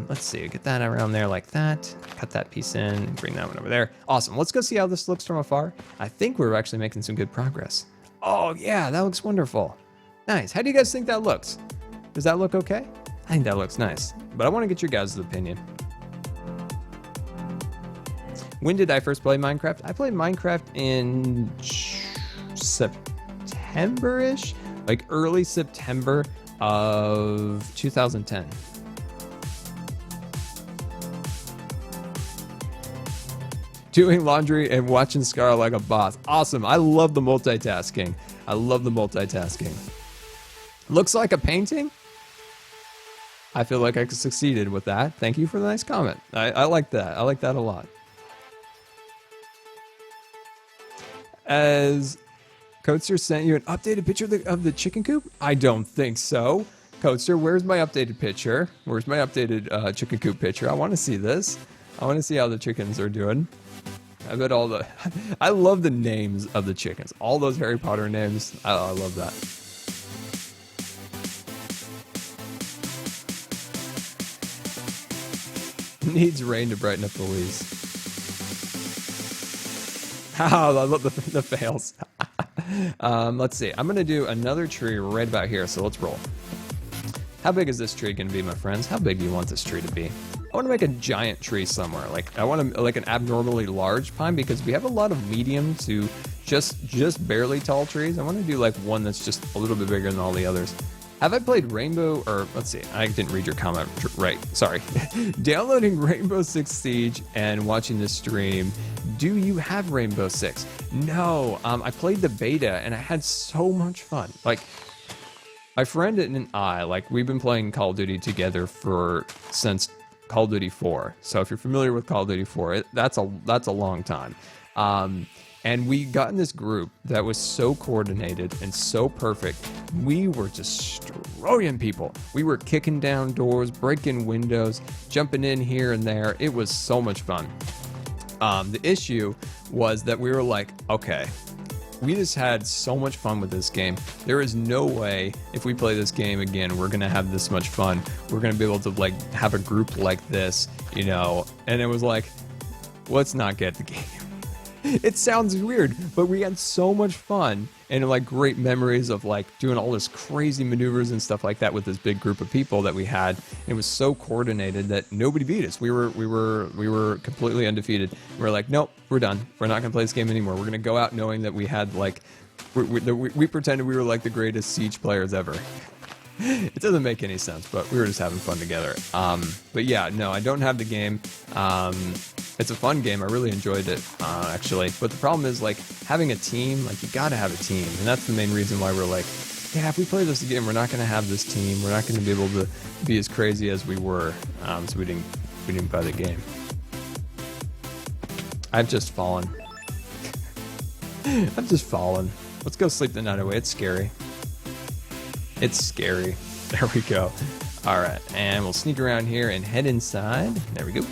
Let's see, get that around there like that, cut that piece in, bring that one over there. Awesome. Let's go see how this looks from afar. I think we're actually making some good progress. Oh yeah, that looks wonderful. Nice. How do you guys think that looks? Does that look okay? I think that looks nice, but I want to get your guys' opinion. When did I first play Minecraft? I played Minecraft in September-ish, like early September of 2010. Doing laundry and watching Scar like a boss. Awesome. I love the multitasking. Looks like a painting? I feel like I succeeded with that. Thank you for the nice comment. I like that. I like that a lot. As Coaster sent you an updated picture of the chicken coop? I don't think so. Coaster, where's my updated picture? Where's my updated chicken coop picture? I want to see this. I want to see how the chickens are doing. I bet all the... I love the names of the chickens. All those Harry Potter names. I love that. Needs rain to brighten up the leaves. I love the fails. Let's see. I'm going to do another tree right about here, so let's roll. How big is this tree going to be, my friends? How big do you want this tree to be? I want to make a giant tree somewhere. Like, I want to, like, an abnormally large pine, because we have a lot of medium to just barely tall trees. I want to do, like, one that's just a little bit bigger than all the others. Have I played Rainbow, or let's see, I didn't read your comment right, sorry. Downloading Rainbow Six Siege and watching this stream, do you have Rainbow Six? No, I played the beta and I had so much fun. Like, my friend and I, like, we've been playing Call of Duty together since Call of Duty 4. So if you're familiar with Call of Duty 4, that's a long time. And we got in this group that was so coordinated and so perfect. We were destroying people. We were kicking down doors, breaking windows, jumping in here and there. It was so much fun. The issue was that we were like, okay, we just had so much fun with this game. There is no way if we play this game again, we're gonna have this much fun. We're gonna be able to, like, have a group like this, you know? And it was like, let's not get the game. It sounds weird, but we had so much fun and, like, great memories of, like, doing all this crazy maneuvers and stuff like that with this big group of people that we had. It was so coordinated that nobody beat us. We were completely undefeated. We were like, nope, we're done. We're not gonna play this game anymore. We're gonna go out knowing that we had, like, we pretended we were, like, the greatest Siege players ever. It doesn't make any sense, but we were just having fun together. But yeah, no, I don't have the game. It's a fun game. I really enjoyed it, actually. But the problem is, like, having a team, like, you gotta have a team. And that's the main reason why we're like, yeah, if we play this again, we're not gonna have this team. We're not gonna be able to be as crazy as we were. So we didn't buy the game. I've just fallen. I've just fallen. Let's go sleep the night away. It's scary. It's scary. There we go. All right, and we'll sneak around here and head inside. There we go.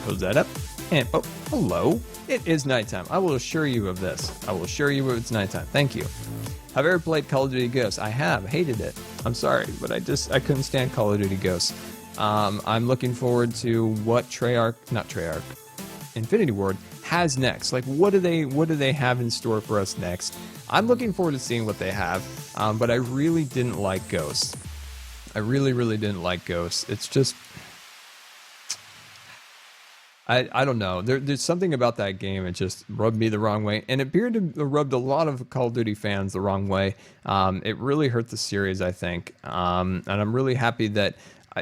Close that up. And, oh, hello. It is nighttime. I will assure you of this. I will assure you it's nighttime. Thank you. Have I ever played Call of Duty Ghosts? I have. Hated it. I'm sorry, but I couldn't stand Call of Duty Ghosts. I'm looking forward to what Infinity Ward has next. Like, what do they have in store for us next? I'm looking forward to seeing what they have, but I really didn't like Ghosts. I really didn't like Ghosts. It's just, I don't know. There's something about that game. It just rubbed me the wrong way, and it appeared to have rubbed a lot of Call of Duty fans the wrong way. It really hurt the series, I think, and I'm really happy that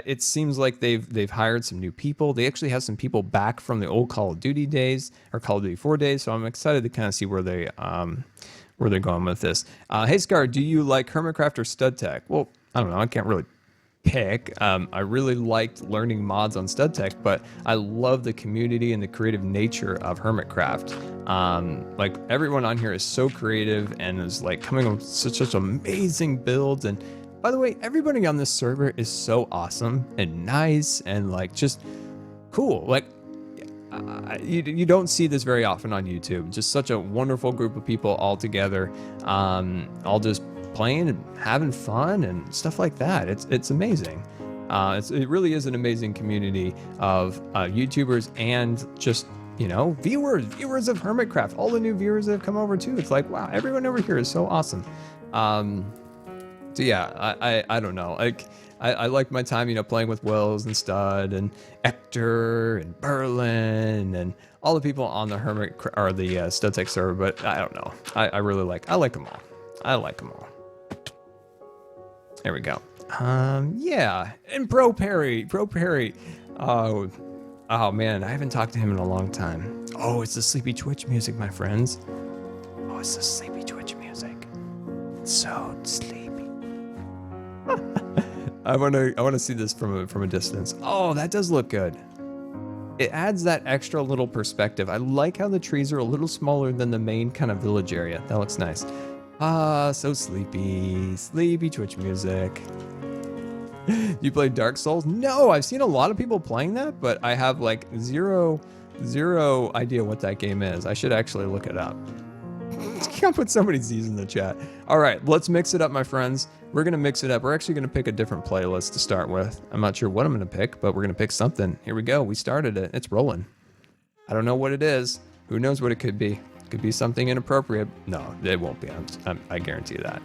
it seems like they've hired some new people. They actually have some people back from the old Call of Duty days, or Call of Duty 4 days. So I'm excited to kind of see where they're going with this. Hey Scar, do you like Hermitcraft or StudTech? Well, I don't know. I can't really pick. I really liked learning mods on StudTech, but I love the community and the creative nature of Hermitcraft. Like, everyone on here is so creative and is, like, coming up with such amazing builds. And by the way, everybody on this server is so awesome and nice and, like, just cool. Like, you don't see this very often on YouTube. Just such a wonderful group of people all together, all just playing and having fun and stuff like that. It's amazing. It really is an amazing community of YouTubers and just, you know, viewers of Hermitcraft. All the new viewers that have come over too. It's like, wow, everyone over here is so awesome. So yeah, I don't know. Like, I like my time, you know, playing with Wells and Stud and Ector and Berlin and all the people on the StudTech server. But I don't know. I like them all. I like them all. There we go. Yeah, and Pro Perry. Oh man, I haven't talked to him in a long time. Oh, it's the sleepy Twitch music, my friends. Oh, it's the sleepy Twitch music. It's so sleepy. I want to see this from a distance. Oh, that does look good. It adds that extra little perspective. I like how the trees are a little smaller than the main kind of village area. That looks nice. Ah, so sleepy Twitch music. You play Dark Souls? No, I've seen a lot of people playing that, but I have like zero Zero idea what that game is. I should actually look it up. Can't put so many Z's in the chat. All right, let's mix it up, my friends. We're gonna mix it up. We're actually gonna pick a different playlist to start with. I'm not sure what I'm gonna pick, but we're gonna pick something. Here we go. We started it. It's rolling. I don't know what it is. Who knows what it could be? It could be something inappropriate. No, it won't be. I guarantee that.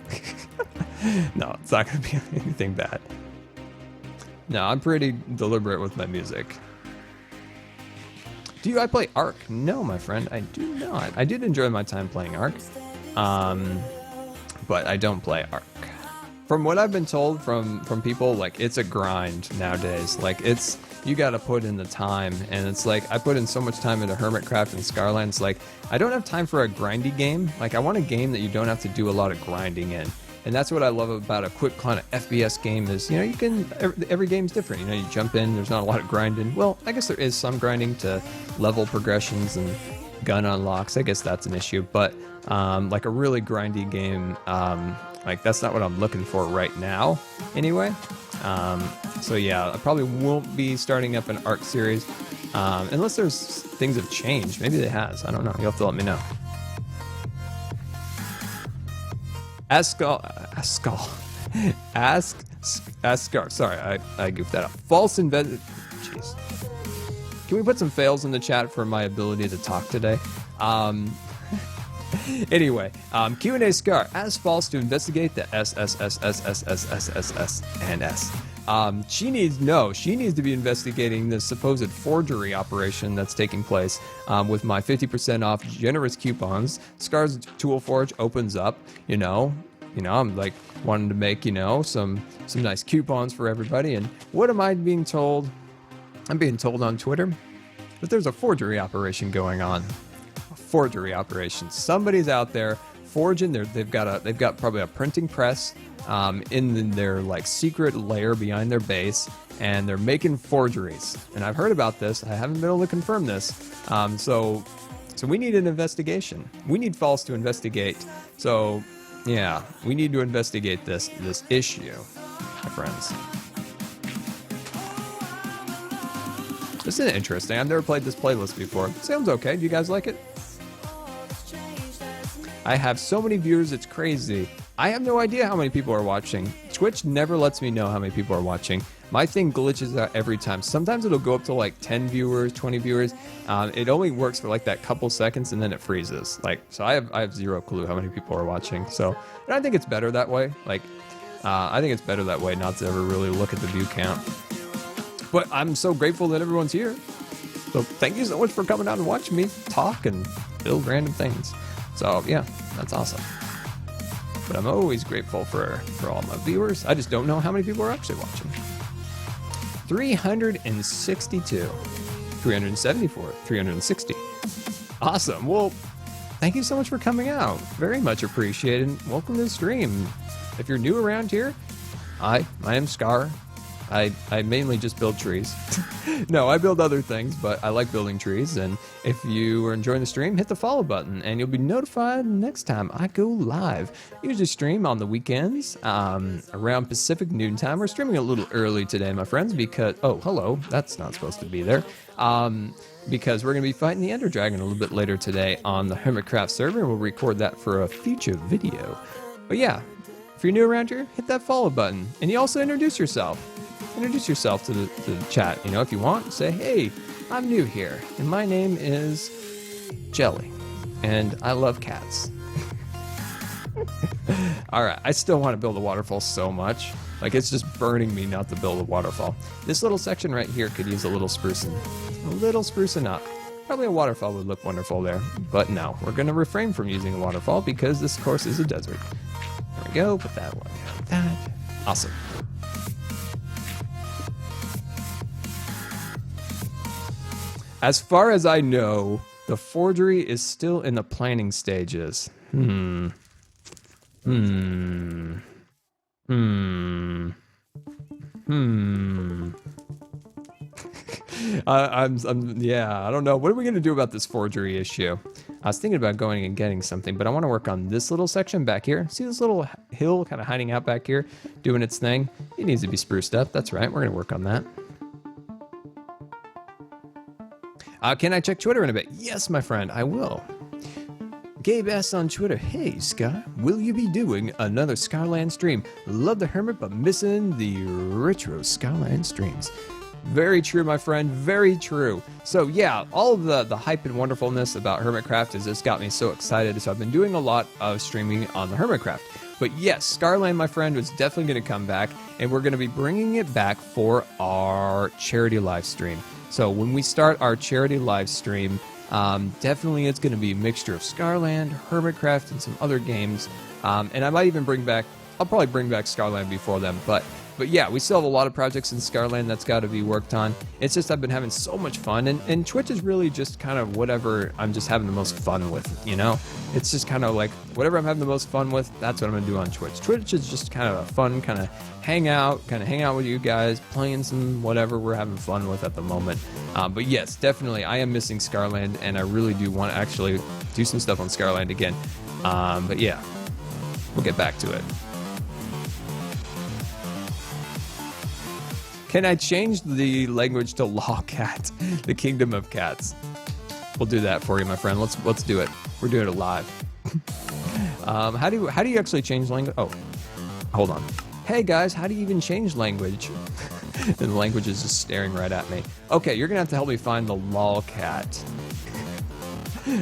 No, it's not gonna be anything bad. No, I'm pretty deliberate with my music. Do I play Ark? No, my friend, I do not. I did enjoy my time playing Ark, but I don't play Ark. From what I've been told from people, like, it's a grind nowadays. Like, you gotta put in the time, and it's like, I put in so much time into Hermitcraft and Scarland. It's like, I don't have time for a grindy game. Like, I want a game that you don't have to do a lot of grinding in. And that's what I love about a quick kind of FPS game is, you can, every game's different. You jump in, there's not a lot of grinding. Well, I guess there is some grinding to level progressions and gun unlocks. I guess that's an issue. But like a really grindy game, like that's not what I'm looking for right now anyway. So yeah, I probably won't be starting up an Ark series unless things have changed. Maybe they has. I don't know. You'll have to let me know. Ask Scar. Sorry, I goofed that up. False Jeez. Can we put some fails in the chat for my ability to talk today? Anyway, Q&A Scar. Ask False to investigate the S, and S. She needs to be investigating the supposed forgery operation that's taking place with my 50% off generous coupons. Scar's Tool Forge opens up, I'm like wanting to make, some nice coupons for everybody. And what am I being told? I'm being told on Twitter that there's a forgery operation going on. A forgery operation. Somebody's out there forging. They've got probably a printing press in their like secret lair behind their base, and they're making forgeries. And I've heard about this. I haven't been able to confirm this. So we need an investigation. We need False to investigate. So yeah, we need to investigate this issue, my friends. This is interesting. I've never played this playlist before. Sounds okay. Do you guys like it? I have so many viewers, it's crazy. I have no idea how many people are watching. Twitch never lets me know how many people are watching. My thing glitches out every time. Sometimes it'll go up to like 10 viewers, 20 viewers. It only works for like that couple seconds and then it freezes. So I have zero clue how many people are watching. So, and I think it's better that way. I think it's better that way not to ever really look at the view count. But I'm so grateful that everyone's here. So thank you so much for coming out and watching me talk and build random things. So yeah, that's awesome. But I'm always grateful for all my viewers. I just don't know how many people are actually watching. 362, 374, 360. Awesome. Well, thank you so much for coming out. Very much appreciated. Welcome to the stream. If you're new around here, hi, my name's Scar. I mainly just build trees. No, I build other things, but I like building trees. And if you are enjoying the stream, hit the follow button and you'll be notified next time I go live. I usually stream on the weekends around Pacific noon time. We're streaming a little early today, my friends, because, oh, hello, that's not supposed to be there. Because we're going to be fighting the Ender Dragon a little bit later today on the Hermitcraft server, and we'll record that for a future video. But yeah, if you're new around here, hit that follow button. And you also introduce yourself. Introduce yourself to the chat. If you want, say, hey, I'm new here, and my name is Jelly, and I love cats. All right, I still want to build a waterfall so much. Like, it's just burning me not to build a waterfall. This little section right here could use a little sprucing. A little sprucing up. Probably a waterfall would look wonderful there, but no, we're going to refrain from using a waterfall because this course is a desert. There we go, put that one like that. Awesome. As far as I know, the forgery is still in the planning stages. I'm yeah, I don't know. What are we going to do about this forgery issue? I was thinking about going and getting something, but I want to work on this little section back here. See this little hill kind of hiding out back here, doing its thing? It needs to be spruced up. That's right. We're going to work on that. Can I check Twitter in a bit? Yes, my friend, I will. Gabe asks on Twitter, hey Scar, will you be doing another Scarland stream? Love the Hermit, but missing the retro Scarland streams. Very true, my friend, very true. So yeah, all of the hype and wonderfulness about Hermitcraft has just got me so excited. So I've been doing a lot of streaming on the Hermitcraft. But yes, Scarland, my friend, was definitely going to come back, and we're going to be bringing it back for our charity live stream. So when we start our charity live stream, definitely it's going to be a mixture of Scarland, Hermitcraft, and some other games. And I might even I'll probably bring back Scarland before them, but yeah, we still have a lot of projects in Scarland that's got to be worked on. It's just I've been having so much fun, and Twitch is really just kind of whatever I'm just having the most fun with, you know? It's just kind of like whatever I'm having the most fun with, that's what I'm going to do on Twitch. Twitch is just kind of a fun kind of hang out with you guys, playing some whatever we're having fun with at the moment. But yes, definitely, I am missing Scarland, and I really do want to actually do some stuff on Scarland again. But yeah, we'll get back to it. Can I change the language to Lawcat, the Kingdom of Cats? We'll do that for you, my friend. Let's do it. We're doing it live. How do you actually change language? Oh, hold on. Hey guys, how do you even change language? And the language is just staring right at me. Okay, you're gonna have to help me find the Lawcat.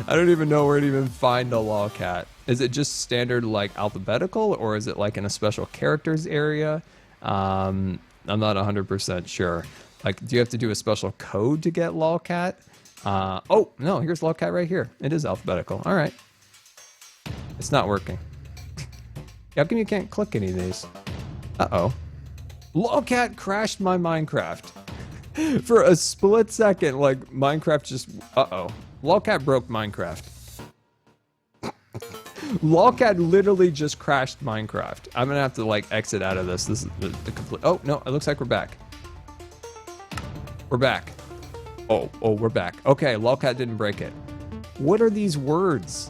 I don't even know where to even find a Lawcat. Is it just standard like alphabetical, or is it like in a special characters area? I'm not 100% sure. Like, do you have to do a special code to get Lawcat? Oh, no, here's Lawcat right here. It is alphabetical. All right. It's not working. How come you can't click any of these? Uh-oh. Lawcat crashed my Minecraft. For a split second, like, Minecraft just... Uh-oh. Lawcat broke Minecraft. Lawcat literally just crashed Minecraft. I'm gonna have to like exit out of this. This is the complete. Oh no, it looks like we're back. We're back. Oh, we're back. Okay, Lawcat didn't break it. What are these words?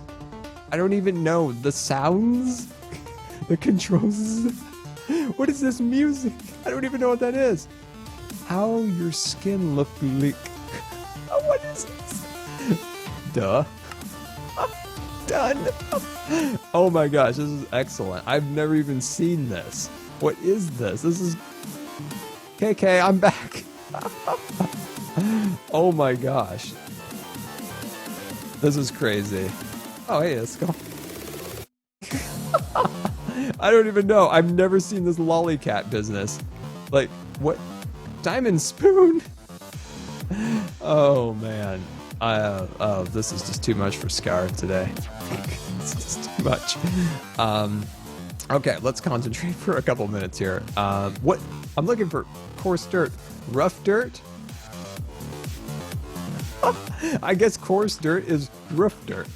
I don't even know. The sounds? The controls? What is this music? I don't even know what that is. How your skin look like. Oh, what is this? Duh. Done. Oh my gosh, this is excellent. I've never even seen this. What is this? This is... KK, I'm back. Oh my gosh. This is crazy. Oh, hey, let's go. I don't even know. I've never seen this lollycat business. Like, what? Diamond spoon? Oh man. Oh, this is just too much for Scar today. It's just too much. Okay, let's concentrate for a couple minutes here. What? I'm looking for coarse dirt. Rough dirt? I guess coarse dirt is rough dirt.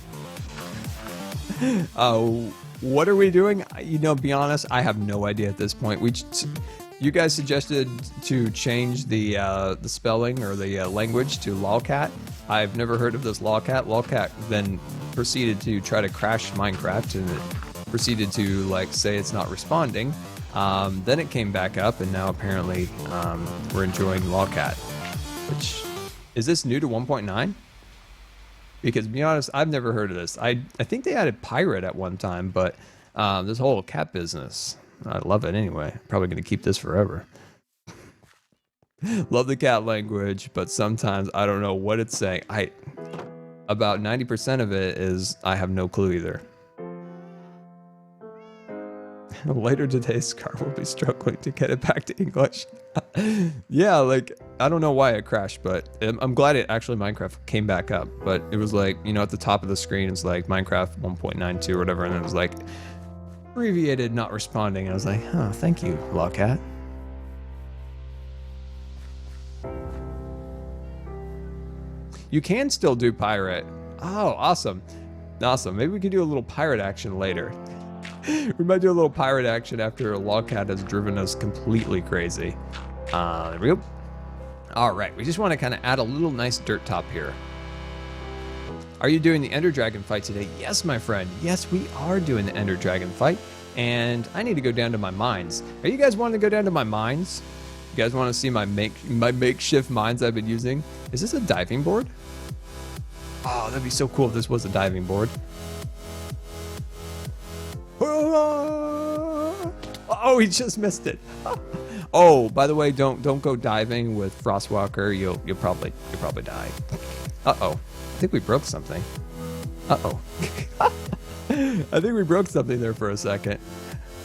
What are we doing? You know, be honest, I have no idea at this point. You guys suggested to change the spelling or the language to Lawcat. I've never heard of this Lawcat. Lawcat then proceeded to try to crash Minecraft, and it proceeded to like say it's not responding. Then it came back up, and now apparently we're enjoying Lawcat. Which, is this new to 1.9? Because to be honest, I've never heard of this. I think they added pirate at one time, but this whole cat business, I love it anyway. Probably going to keep this forever. Love the cat language, but sometimes I don't know what it's saying. About 90% of it is I have no clue either. Later today, Scar will be struggling to get it back to English. Yeah, like, I don't know why it crashed, but I'm glad it actually Minecraft came back up. But it was like, you know, at the top of the screen, it's like Minecraft 1.92 or whatever, and it was like abbreviated, not responding. And I was like, huh, thank you, Lawcat. You can still do pirate. Oh, awesome. Awesome. Maybe we can do a little pirate action later. We might do a little pirate action after Lawcat has driven us completely crazy. There we go. All right, we just want to kind of add a little nice dirt top here. Are you doing the Ender Dragon fight today? Yes, my friend. Yes, we are doing the Ender Dragon fight. And I need to go down to my mines. Are you guys wanting to go down to my mines? You guys want to see my makeshift mines I've been using? Is this a diving board? Oh, that'd be so cool if this was a diving board. Oh, he just missed it. Oh, by the way, don't go diving with Frostwalker. You'll probably die. Uh-oh. I think we broke something. Uh-oh. I think we broke something there for a second.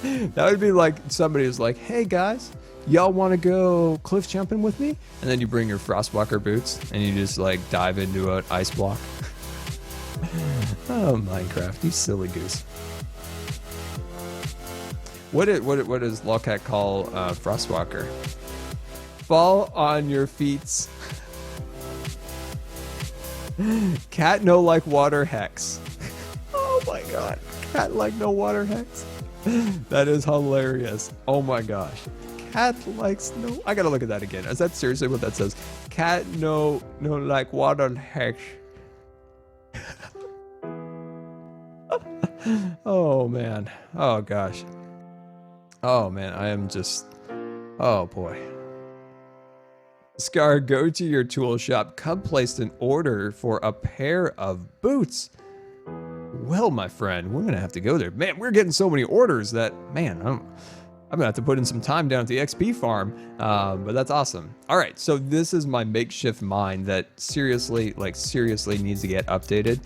That would be like somebody who's like, hey guys, y'all want to go cliff jumping with me? And then you bring your Frostwalker boots and you just like dive into an ice block. Oh, Minecraft, you silly goose. What does Lawcat call Frostwalker? Fall on your feet. Cat no like water hex. Oh my god. Cat like no water hex. That is hilarious. Oh my gosh. Cat likes no. I gotta look at that again. Is that seriously what that says? Cat no like water hex. Oh man. Oh gosh. Oh man, I am just. Oh boy. Scar, go to your tool shop. Cub placed an order for a pair of boots. Well, my friend, we're gonna have to go there. Man, we're getting so many orders that, man, I'm gonna have to put in some time down at the XP farm, but that's awesome. All right, so this is my makeshift mine that seriously needs to get updated.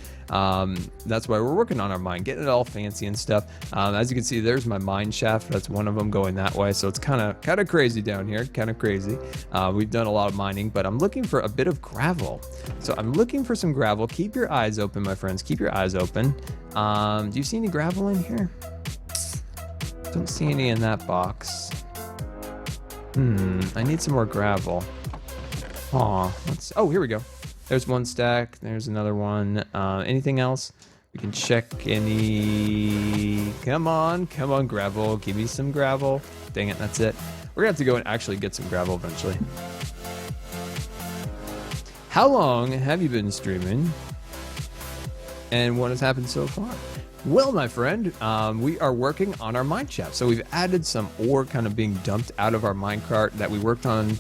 That's why we're working on our mine, getting it all fancy and stuff. As you can see, there's my mine shaft. That's one of them going that way. So it's kind of crazy down here, kind of crazy. We've done a lot of mining, but I'm looking for a bit of gravel. So I'm looking for some gravel. Keep your eyes open, my friends. Keep your eyes open. Do you see any gravel in here? Don't see any in that box. I need some more gravel. Aw, oh, here we go. There's one stack. There's another one. Anything else? We can check any. Come on, gravel. Give me some gravel. Dang it, that's it. We're gonna have to go and actually get some gravel eventually. How long have you been streaming? And what has happened so far? Well, my friend, we are working on our mine shaft. So we've added some ore kind of being dumped out of our minecart that we worked on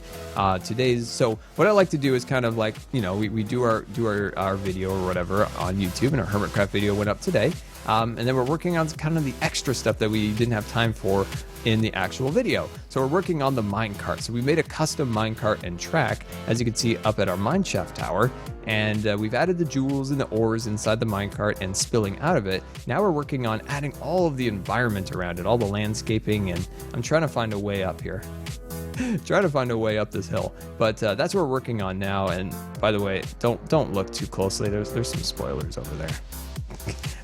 today's. So what I like to do is kind of like, you know, we do our video or whatever on YouTube, and our Hermitcraft video went up today. And then we're working on kind of the extra stuff that we didn't have time for in the actual video. So we're working on the minecart. So we made a custom minecart and track, as you can see up at our mineshaft tower. And we've added the jewels and the ores inside the minecart and spilling out of it. Now we're working on adding all of the environment around it, all the landscaping, and I'm trying to find a way up here. Trying to find a way up this hill, but that's what we're working on now. And by the way, don't look too closely. There's some spoilers over there.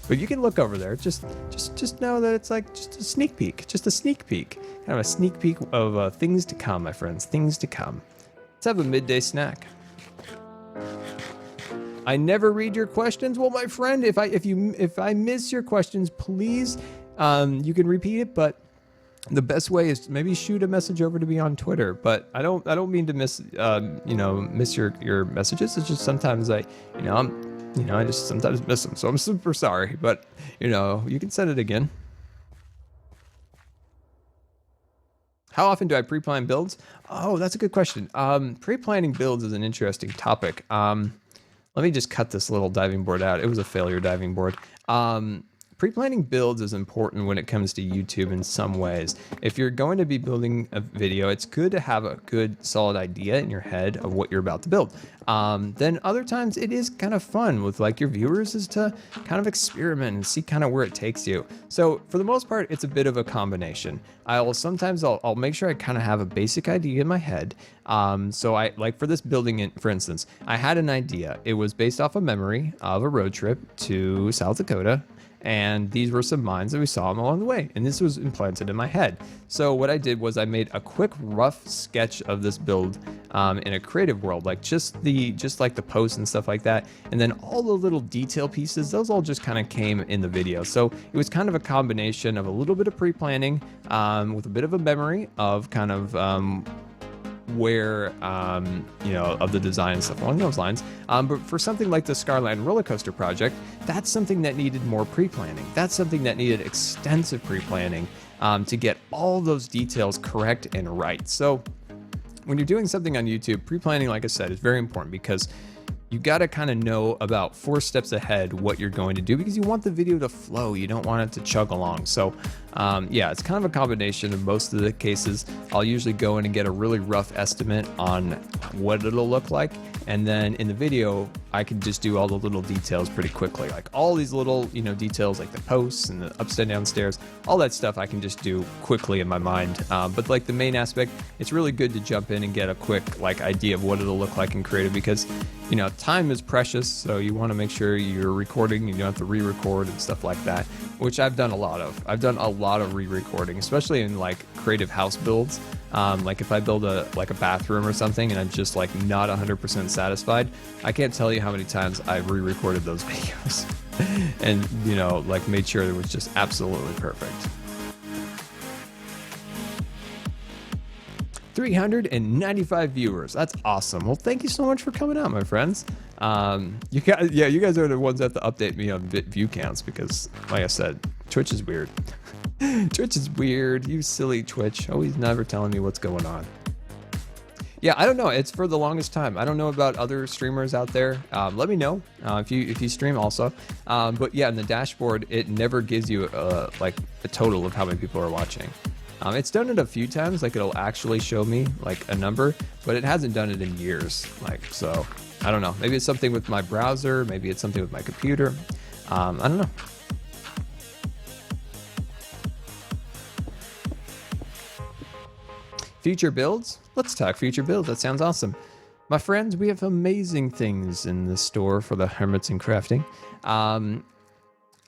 But you can look over there. Just know that it's like just a sneak peek. Just a sneak peek. Kind of a sneak peek of things to come, my friends. Things to come. Let's have a midday snack. I never read your questions. Well, my friend, if I miss your questions, please, you can repeat it. But the best way is maybe shoot a message over to me on Twitter. But I don't mean to miss your messages. It's just sometimes I just sometimes miss them. So I'm super sorry. But you can send it again. How often do I pre-plan builds? Oh, that's a good question. Pre-planning builds is an interesting topic. Let me just cut this little diving board out. It was a failure diving board. Pre-planning builds is important when it comes to YouTube in some ways. If you're going to be building a video, it's good to have a good solid idea in your head of what you're about to build. Then other times it is kind of fun with like your viewers is to kind of experiment and see kind of where it takes you. So for the most part, it's a bit of a combination. I'll make sure I kind of have a basic idea in my head. So I like for this building, for instance, I had an idea. It was based off a memory of a road trip to South Dakota. And these were some mines that we saw along the way, and this was implanted in my head. So what I did was I made a quick rough sketch of this build in a creative world, like just like the posts and stuff like that, and then all the little detail pieces, those all just kind of came in the video. So it was kind of a combination of a little bit of pre-planning with a bit of a memory of kind of where of the design and stuff along those lines, but for something like the Scarland roller coaster project, that's something that needed more pre-planning. That's something that needed extensive pre-planning to get all those details correct and right. So when you're doing something on YouTube, pre-planning, like I said, is very important because you got to kind of know about 4 steps ahead what you're going to do, because you want the video to flow. You don't want it to chug along. So yeah, it's kind of a combination. In most of the cases, I'll usually go in and get a really rough estimate on what it'll look like. And then in the video, I can just do all the little details pretty quickly. Like all these little, details like the posts and the upstairs, downstairs, all that stuff I can just do quickly in my mind. But like the main aspect, it's really good to jump in and get a quick idea of what it'll look like in creative, because time is precious. So you want to make sure you're recording, you don't have to re-record and stuff like that, which I've done a lot of. I've done a lot of re-recording, especially in creative house builds. Like if I build a bathroom or something and I'm just not 100% satisfied, I can't tell you how many times I've re-recorded those videos and made sure it was just absolutely perfect. 395 viewers. That's awesome. Well, thank you so much for coming out, my friends. You guys are the ones that have to update me on view counts, because like I said, Twitch is weird. Twitch is weird. You silly Twitch. Always never telling me what's going on. Yeah, I don't know. It's for the longest time. I don't know about other streamers out there. Let me know if you stream also. But yeah, in the dashboard, it never gives you a total of how many people are watching. It's done it a few times, it'll actually show me a number, but it hasn't done it in years. So I don't know. Maybe it's something with my browser. Maybe it's something with my computer. I don't know. Future builds? Let's talk future builds. That sounds awesome. My friends, we have amazing things in the store for the hermits and crafting.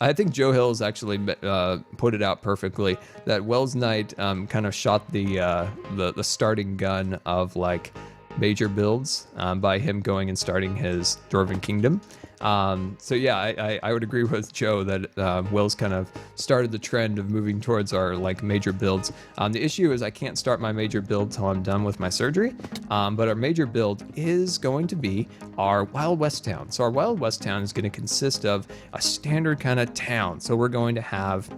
I think Joe Hill's actually put it out perfectly, that Wells Knight kind of shot the starting gun of major builds by him going and starting his Dwarven Kingdom. So yeah, I would agree with Joe that Wells kind of started the trend of moving towards our major builds. The issue is I can't start my major build till I'm done with my surgery, but our major build is going to be our Wild West town. So our Wild West town is going to consist of a standard kind of town. So we're going to have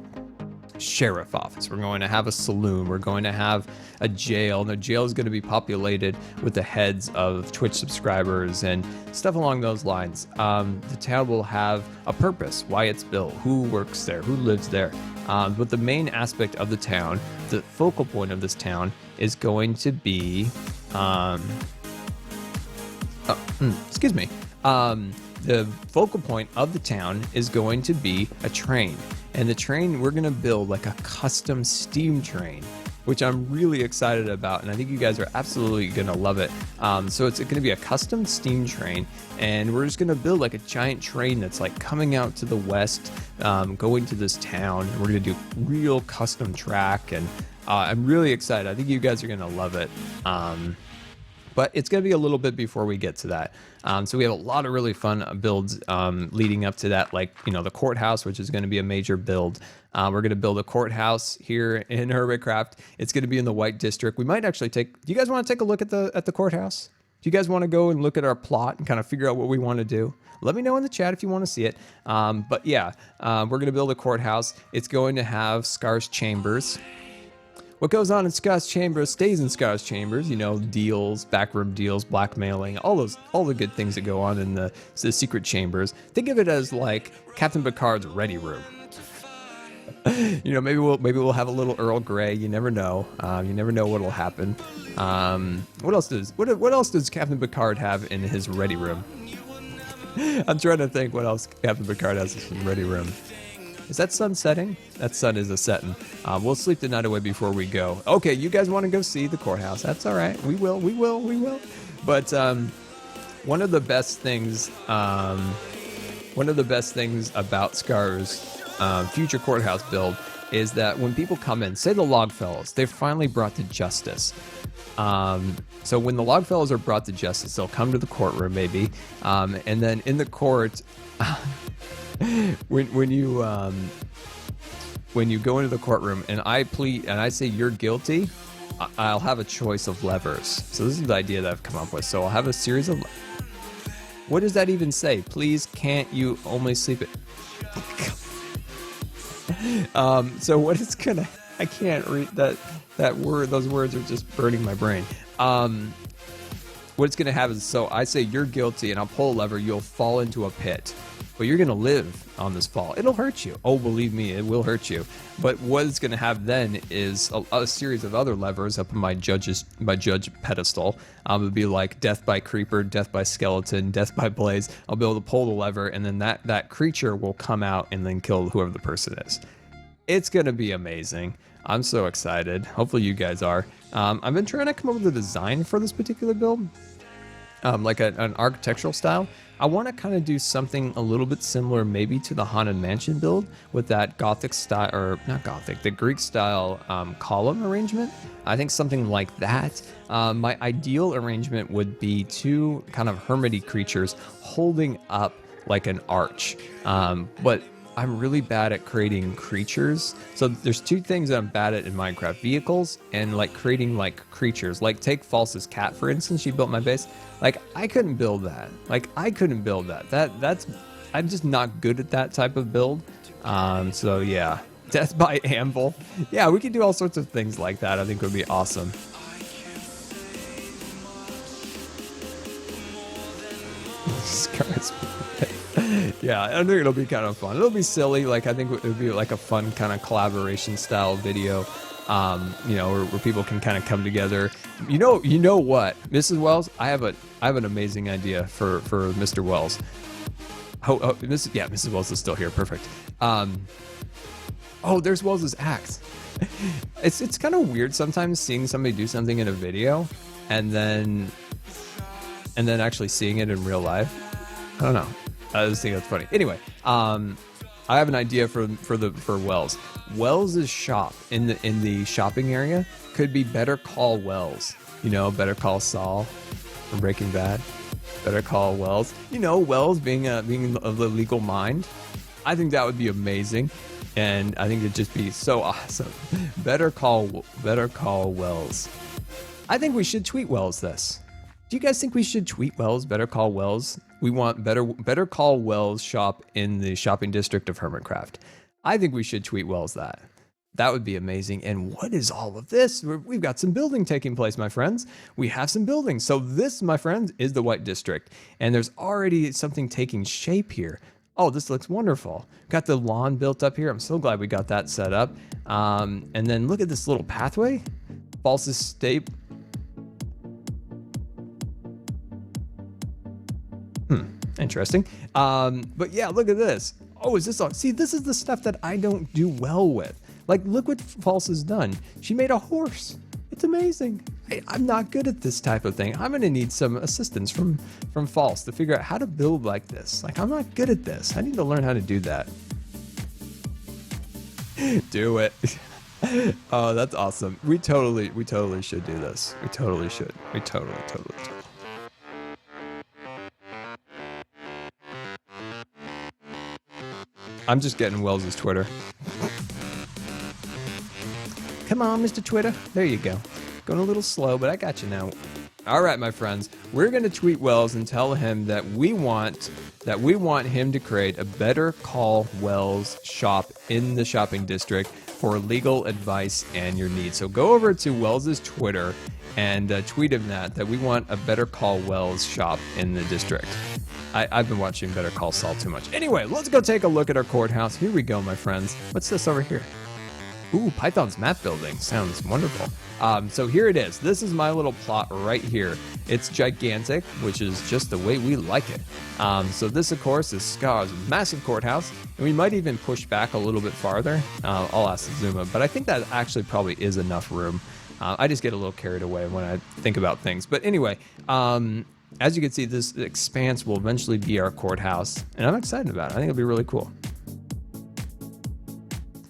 sheriff office, we're going to have a saloon, we're going to have a jail, and the jail is going to be populated with the heads of Twitch subscribers and stuff along those lines. The town will have a purpose, why it's built, who works there, who lives there. But the main aspect of the town, the focal point of this town, is going to be the focal point of the town is going to be a train. And the train, we're going to build a custom steam train, which I'm really excited about. And I think you guys are absolutely going to love it. So it's going to be a custom steam train. And we're just going to build a giant train that's coming out to the west, going to this town. And we're going to do real custom track. And I'm really excited. I think you guys are going to love it. But it's going to be a little bit before we get to that. So we have a lot of really fun builds leading up to that, the courthouse, which is going to be a major build. We're going to build a courthouse here in Hermitcraft. It's going to be in the White District. We might actually do you guys want to take a look at the courthouse? Do you guys want to go and look at our plot and kind of figure out what we want to do? Let me know in the chat if you want to see it. But yeah, we're going to build a courthouse. It's going to have Scar's chambers. What goes on in Scar's chambers stays in Scar's chambers, deals, backroom deals, blackmailing, all the good things that go on in the secret chambers. Think of it as Captain Picard's ready room. Maybe we'll have a little Earl Grey. You never know. You never know what'll happen. What else does Captain Picard have in his ready room? I'm trying to think what else Captain Picard has in his ready room. Is that sun setting? That sun is a setting. We'll sleep the night away before we go. Okay, you guys want to go see the courthouse? That's all right. We will. But one of the best things about Scar's future courthouse build is that when people come in, say the Logfellows, they're finally brought to justice. So when the Logfellows are brought to justice, they'll come to the courtroom maybe, and then in the court. When you go into the courtroom and I plead and I say you're guilty, I'll have a choice of levers. So this is the idea that I've come up with. So I'll have a series of. What does that even say? Please, can't you only sleep at? So what is gonna? I can't read that word. Those words are just burning my brain. what it's gonna have is, so I say you're guilty and I'll pull a lever, you'll fall into a pit. But you're gonna live on this fall. It'll hurt you. Oh, believe me, it will hurt you. But what it's gonna have then is a series of other levers up in my judge pedestal. It'll be like death by creeper, death by skeleton, death by blaze. I'll be able to pull the lever, and then that creature will come out and then kill whoever the person is. It's gonna be amazing. I'm so excited. Hopefully you guys are. I've been trying to come up with a design for this particular build, like an architectural style. I want to kind of do something a little bit similar maybe to the Haunted Mansion build with that Gothic style, or not Gothic, the Greek style column arrangement. I think something like that. My ideal arrangement would be two kind of hermity creatures holding up like an arch. But I'm really bad at creating creatures. So there's two things that I'm bad at in Minecraft: vehicles and like creating like creatures. Like take False's cat, for instance. She built my base. Like I couldn't build that. That's I'm just not good at that type of build. So yeah, death by anvil. Yeah, we could do all sorts of things like that. I think would be awesome. Yeah, I think it'll be kind of fun. It'll be silly. Like I think it'll be like a fun kind of collaboration style video, you know, where people can kind of come together. You know what, Mrs. Wells, I have an amazing idea for Mr. Wells. Mrs. Wells is still here. Perfect. Oh, there's Wells's axe. It's kind of weird sometimes seeing somebody do something in a video and then actually seeing it in real life. I don't know. I just think that's funny. Anyway, I have an idea for Wells. Wells's shop in the shopping area could be Better Call Wells. You know, Better Call Saul from Breaking Bad. Better Call Wells. You know, Wells being of the legal mind. I think that would be amazing, and I think it'd just be so awesome. Better Call Wells. I think we should tweet Wells this. Do you guys think we should tweet Wells, Better Call Wells? We want Better Call Wells shop in the shopping district of Hermitcraft. I think we should tweet Wells that. That would be amazing. And what is all of this? We've got some building taking place, my friends. We have some building. So this, my friends, is the White District. And there's already something taking shape here. Oh, this looks wonderful. Got the lawn built up here. I'm so glad we got that set up. And then look at this little pathway. False estate. Interesting. But yeah, look at this. Oh, is this all? See, this is the stuff that I don't do well with. Like, look what False has done. She made a horse. It's amazing. I'm not good at this type of thing. I'm going to need some assistance from False to figure out how to build like this. Like, I'm not good at this. I need to learn how to do that. Do it. Oh, that's awesome. We totally should do this. We totally should. We totally. I'm just getting Wells's Twitter. Come on, Mr. Twitter. There you go. Going a little slow, but I got you now. All right, my friends. We're going to tweet Wells and tell him that we want him to create a Better Call Wells shop in the shopping district for legal advice and your needs. So go over to Wells's Twitter and tweet him that we want a Better Call Wells shop in the district. I've been watching Better Call Saul too much. Anyway, let's go take a look at our courthouse. Here we go, my friends. What's this over here? Ooh, Python's map building. Sounds wonderful. So here it is. This is my little plot right here. It's gigantic, which is just the way we like it. So this, of course, is Scar's massive courthouse. And we might even push back a little bit farther. I'll ask Zuma, but I think that actually probably is enough room. I just get a little carried away when I think about things. But anyway, as you can see, this expanse will eventually be our courthouse, and I'm excited about it. I think it'll be really cool.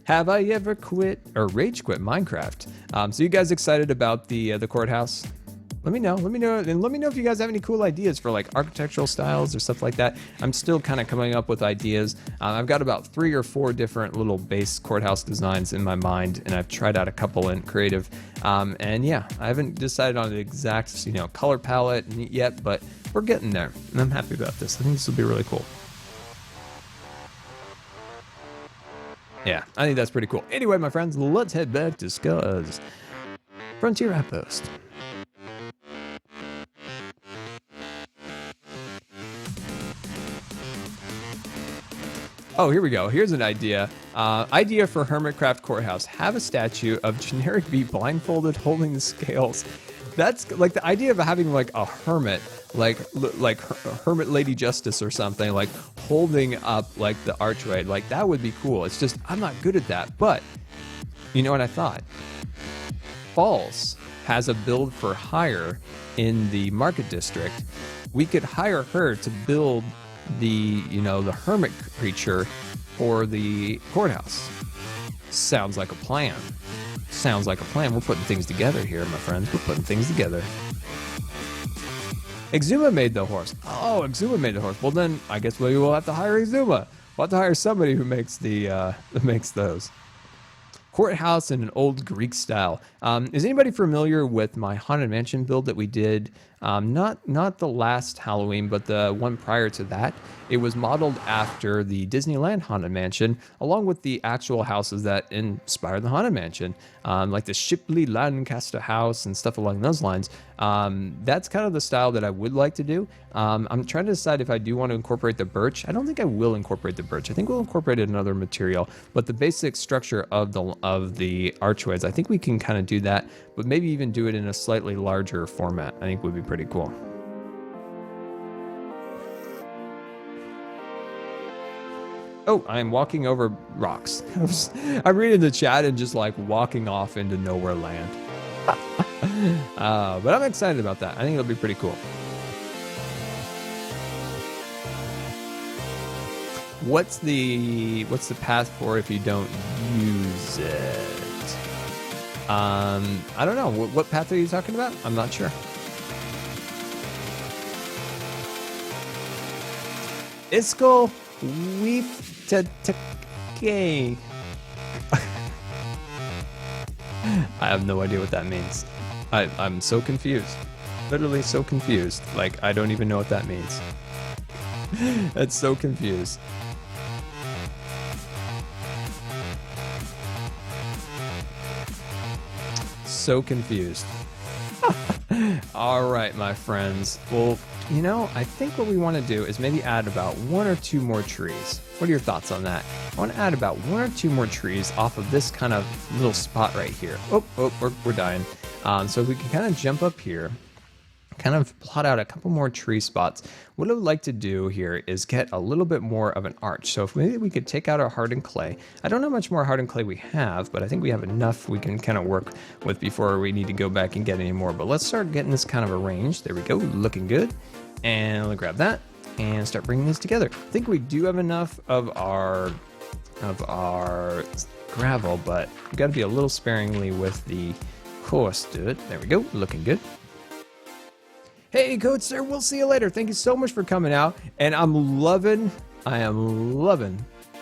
Have I ever quit or rage quit Minecraft? So you guys excited about the courthouse? Let me know, and let me know if you guys have any cool ideas for like architectural styles or stuff like that. I'm still kind of coming up with ideas. I've got about 3 or 4 different little base courthouse designs in my mind, and I've tried out a couple in creative. And yeah, I haven't decided on the exact, color palette yet, but we're getting there, and I'm happy about this. I think this will be really cool. Yeah, I think that's pretty cool. Anyway, my friends, let's head back to Scar's Frontier Outpost. Oh, here we go. Here's an idea. Idea for Hermitcraft Courthouse. Have a statue of Generic B blindfolded holding the scales. That's like the idea of having like a hermit, like Hermit Lady Justice or something, like holding up like the archway. Like that would be cool. It's just, I'm not good at that. But you know what I thought? Falls has a build for hire in the market district. We could hire her to build the, the hermit creature for the courthouse. Sounds like a plan. Sounds like a plan. We're putting things together here, my friends. We're putting things together. Exuma made the horse. Oh, Exuma made the horse. Well, then I guess we will have to hire Exuma. We'll have to hire somebody who makes who makes those. Courthouse in an old Greek style. Is anybody familiar with my Haunted Mansion build that we did? Not the last Halloween, but the one prior to that. It was modeled after the Disneyland Haunted Mansion, along with the actual houses that inspired the Haunted Mansion, like the Shipley Lancaster house and stuff along those lines. That's kind of the style that I would like to do. I'm trying to decide if I do want to incorporate the birch. I don't think I will incorporate the birch. I think we'll incorporate another material, but the basic structure of the archways, I think we can kind of do that, but maybe even do it in a slightly larger format. I think would be pretty cool. Oh, I'm walking over rocks. I'm reading the chat and just like walking off into nowhere land. But I'm excited about that. I think it'll be pretty cool. What's the path for if you don't use it? I don't know. What path are you talking about? I'm not sure. Iskal Weeftatake. I have no idea what that means. I'm so confused. Literally so confused. Like, I don't even know what that means. That's so confused. So confused. All right, my friends. Well, I think what we want to do is maybe add about 1 or 2 more trees. What are your thoughts on that? I want to add about 1 or 2 more trees off of this kind of little spot right here. Oh, we're dying. So we can kind of jump up here, kind of plot out a couple more tree spots. What I would like to do here is get a little bit more of an arch. So if maybe we could take out our hardened clay. I don't know how much more hardened clay we have, but I think we have enough we can kind of work with before we need to go back and get any more. But let's start getting this kind of arranged. There we go, looking good. And we'll grab that and start bringing this together. I think we do have enough of our gravel, but we've got to be a little sparingly with the course to it. There we go, looking good. Hey, Coach Sir, we'll see you later. Thank you so much for coming out. And I am loving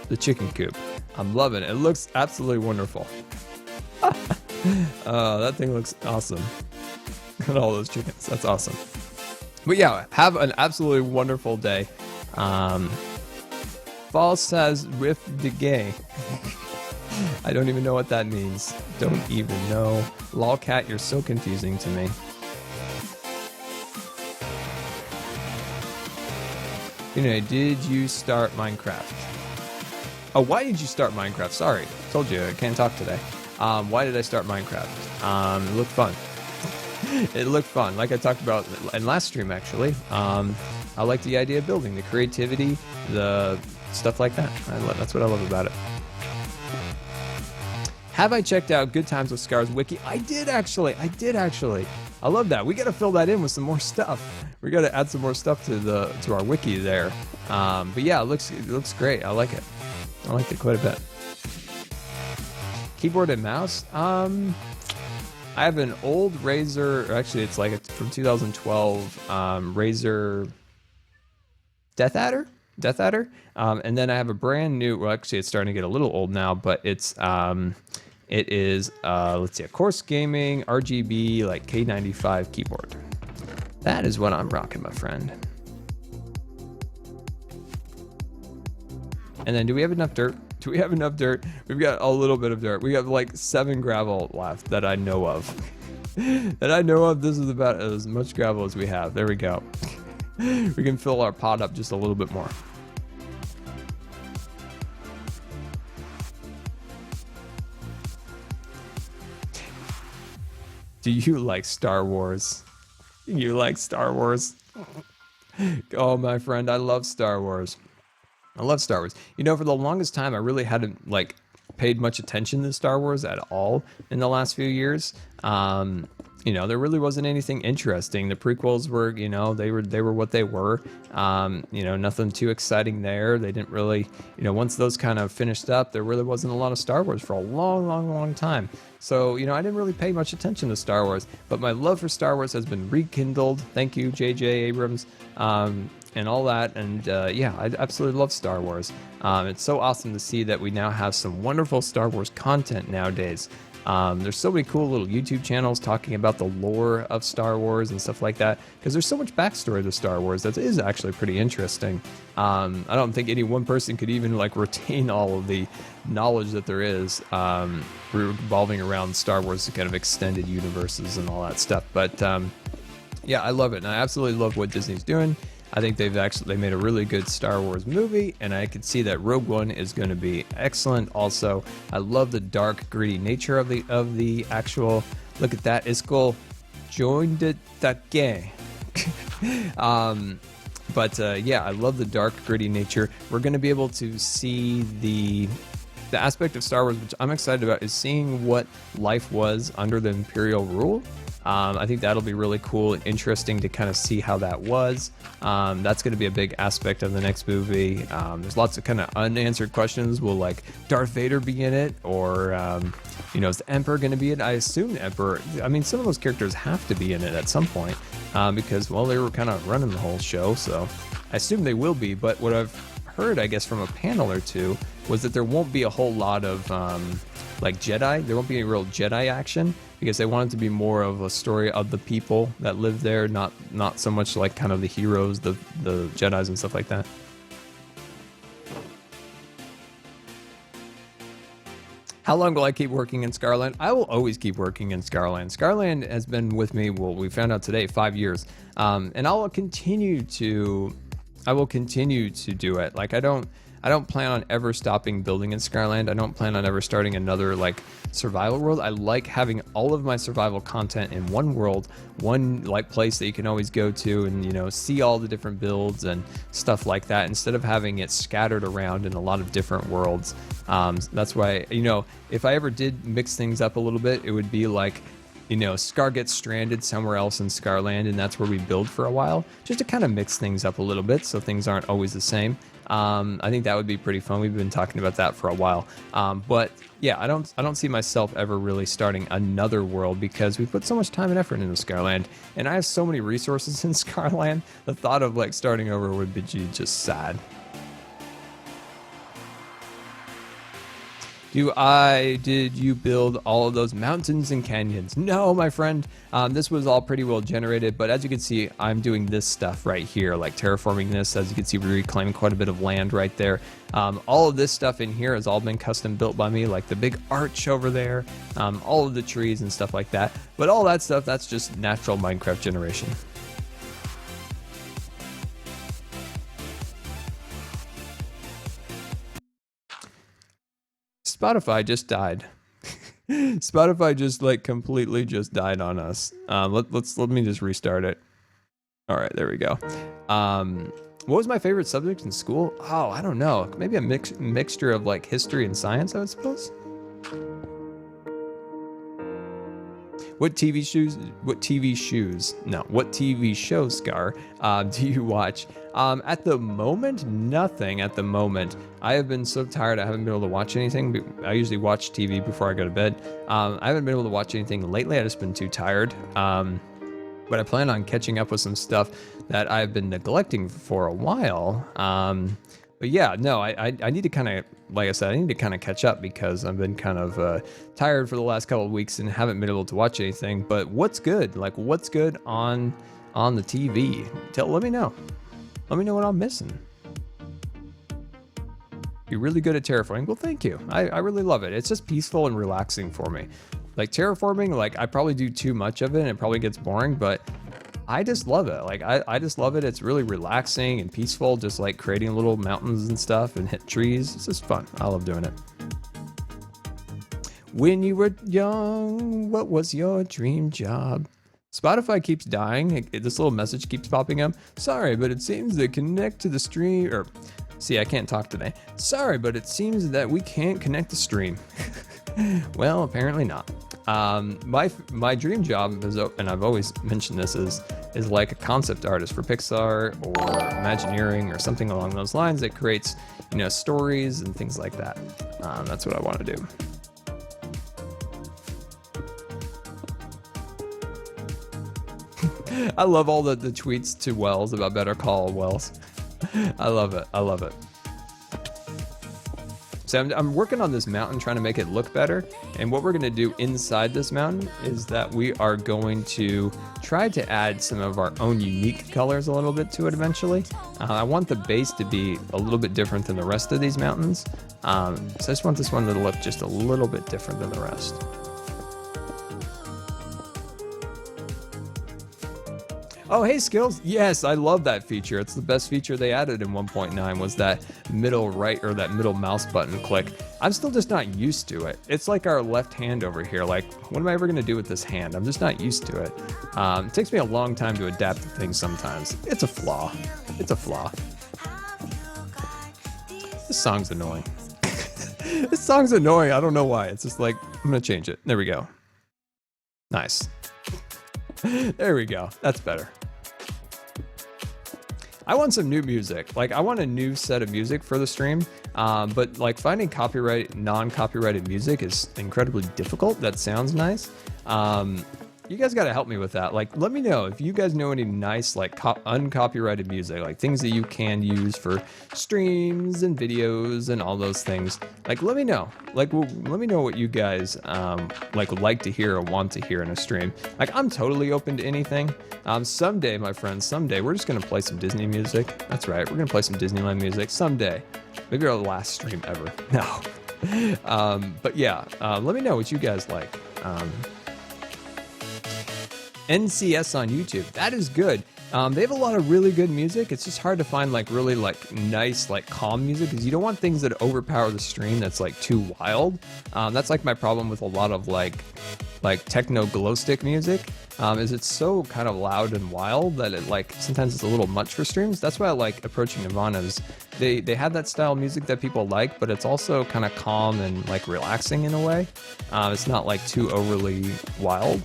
the chicken coop. I'm loving it. It looks absolutely wonderful. That thing looks awesome. Look at all those chickens. That's awesome. But yeah, have an absolutely wonderful day. Fall says with the gay. I don't even know what that means. Don't even know. Lolcat, you're so confusing to me. Did you start Minecraft? Oh, why did you start Minecraft? Sorry, told you I can't talk today. Why did I start Minecraft? It looked fun. It looked fun, like I talked about in last stream actually. I like the idea of building, the creativity, the stuff like that. That's what I love about it. Have I checked out Good Times with Scar's wiki? I did actually. I love that. We got to fill that in with some more stuff. We got to add some more stuff to our wiki there. But yeah, it looks great. I like it. I like it quite a bit. Keyboard and mouse. I have an old Razer, or actually it's like from 2012 Razer Death Adder. And then I have a brand new, well actually it's starting to get a little old now, but it is let's see, a Course Gaming RGB like K95 keyboard. That is what I'm rocking, my friend. And then do we have enough dirt? Do we have enough dirt? We've got a little bit of dirt. We have like 7 gravel left that I know of. This is about as much gravel as we have. There we go. We can fill our pot up just a little bit more. Do you like Star Wars? You like Star Wars? Oh, my friend, I love Star Wars. I love Star Wars. You know, for the longest time, I really hadn't like paid much attention to Star Wars at all in the last few years. You know, there really wasn't anything interesting. The prequels were, you know, they were what they were. You know, nothing too exciting there. They didn't really, you know, once those kind of finished up, there really wasn't a lot of Star Wars for a long time. So, you know, I didn't really pay much attention to Star Wars, but my love for Star Wars has been rekindled. Thank you, J.J. Abrams. And all that, and yeah, I absolutely love Star Wars. It's so awesome to see that we now have some wonderful Star Wars content nowadays. There's so many cool little YouTube channels talking about the lore of Star Wars and stuff like that, because there's so much backstory to Star Wars that is actually pretty interesting. I don't think any one person could even like retain all of the knowledge that there is revolving around Star Wars kind of extended universes and all that stuff. But yeah, I love it, and I absolutely love what Disney's doing. I think they made a really good Star Wars movie, and I could see that Rogue One is going to be excellent. Also, I love the dark, gritty nature of the actual. Look at that, it's cool. Joined it that gay. But yeah, I love the dark, gritty nature. We're going to be able to see the aspect of Star Wars, which I'm excited about, is seeing what life was under the Imperial rule. I think that'll be really cool and interesting to kind of see how that was. That's going to be a big aspect of the next movie. There's lots of kind of unanswered questions. Will like Darth Vader be in it, or you know, is the Emperor going to be in it? I assume the Emperor. I mean, some of those characters have to be in it at some point because, well, they were kind of running the whole show, so I assume they will be. But what I've heard, I guess, from a panel or two was that there won't be a whole lot of like Jedi. There won't be any real Jedi action, because they want it to be more of a story of the people that live there, not so much like kind of the heroes, the Jedis and stuff like that. How long will I keep working in Scarland? I will always keep working in Scarland. Scarland has been with me, well, we found out today, 5 years. And I will continue to do it. Like I don't plan on ever stopping building in Scarland. I don't plan on ever starting another like survival world. I like having all of my survival content in one world, one like place that you can always go to and, you know, see all the different builds and stuff like that, instead of having it scattered around in a lot of different worlds. That's why, you know, if I ever did mix things up a little bit, it would be like, you know, Scar gets stranded somewhere else in Scarland, and that's where we build for a while, just to kind of mix things up a little bit so things aren't always the same. I think that would be pretty fun. We've been talking about that for a while. But yeah, I don't see myself ever really starting another world, because we put so much time and effort into Scarland, and I have so many resources in Scarland. The thought of like starting over would be just sad. Did you build all of those mountains and canyons? No, my friend. This was all pretty well generated, but as you can see, I'm doing this stuff right here, like terraforming this. As you can see, we're reclaiming quite a bit of land right there. All of this stuff in here has all been custom built by me, like the big arch over there, all of the trees and stuff like that. But all that stuff, that's just natural Minecraft generation. Spotify just died. Spotify just like completely just died on us. Let me just restart it. All right, there we go. What was my favorite subject in school? Oh, I don't know. Maybe a mixture of like history and science, I would suppose. What TV shows, Scar, do you watch? At the moment, nothing at the moment. I have been so tired, I haven't been able to watch anything. I usually watch TV before I go to bed. I haven't been able to watch anything lately. I've just been too tired. But I plan on catching up with some stuff that I've been neglecting for a while. But yeah, no, I need to kind of, like I said, I need to kind of catch up, because I've been kind of tired for the last couple of weeks and haven't been able to watch anything. But what's good? Like, what's good on the TV? Let me know. Let me know what I'm missing. You're really good at terraforming. Well, thank you. I really love it. It's just peaceful and relaxing for me. Like terraforming, like I probably do too much of it and it probably gets boring, but I just love it. Like I just love it. It's really relaxing and peaceful, just like creating little mountains and stuff and hit trees. It's just fun. I love doing it. When you were young, what was your dream job? Spotify keeps dying. This little message keeps popping up. Sorry, but it seems they connect to the stream. Or, see, I can't talk today. Sorry, but it seems that we can't connect the stream. Well, apparently not. My dream job is, and I've always mentioned this, is like a concept artist for Pixar or Imagineering or something along those lines that creates, stories and things like that. That's what I want to do. I love all the tweets to Wells about Better Call Wells. I love it. I love it. So I'm working on this mountain, trying to make it look better. And what we're going to do inside this mountain is that we are going to try to add some of our own unique colors a little bit to it eventually. I want the base to be a little bit different than the rest of these mountains. So I just want this one to look just a little bit different than the rest. Oh, hey, Skills. Yes, I love that feature. It's the best feature they added in 1.9 was that middle right or that middle mouse button click. I'm still just not used to it. It's like our left hand over here. Like, what am I ever going to do with this hand? I'm just not used to it. It takes me a long time to adapt to things sometimes. It's a flaw. It's a flaw. This song's annoying. This song's annoying. I don't know why. It's just like, I'm going to change it. There we go. Nice. There we go. That's better. I want some new music. Like, I want a new set of music for the stream. But like finding non-copyrighted music is incredibly difficult. That sounds nice. You guys got to help me with that. Like, let me know if you guys know any nice, like, uncopyrighted music, like things that you can use for streams and videos and all those things. Like, let me know. Like, let me know what you guys like to hear or want to hear in a stream. Like, I'm totally open to anything. Someday, my friends, someday we're just gonna play some Disney music. That's right, we're gonna play some Disneyland music someday. Maybe our last stream ever. No. But yeah, let me know what you guys like. NCS on YouTube. That is good. They have a lot of really good music. It's just hard to find like really like nice, like calm music because you don't want things that overpower the stream that's like too wild. That's like my problem with a lot of like techno glow stick music. Is it's so kind of loud and wild that it like sometimes it's a little much for streams. That's why I like approaching Nirvana's. They have that style of music that people like, but it's also kind of calm and like relaxing in a way. It's not like too overly wild.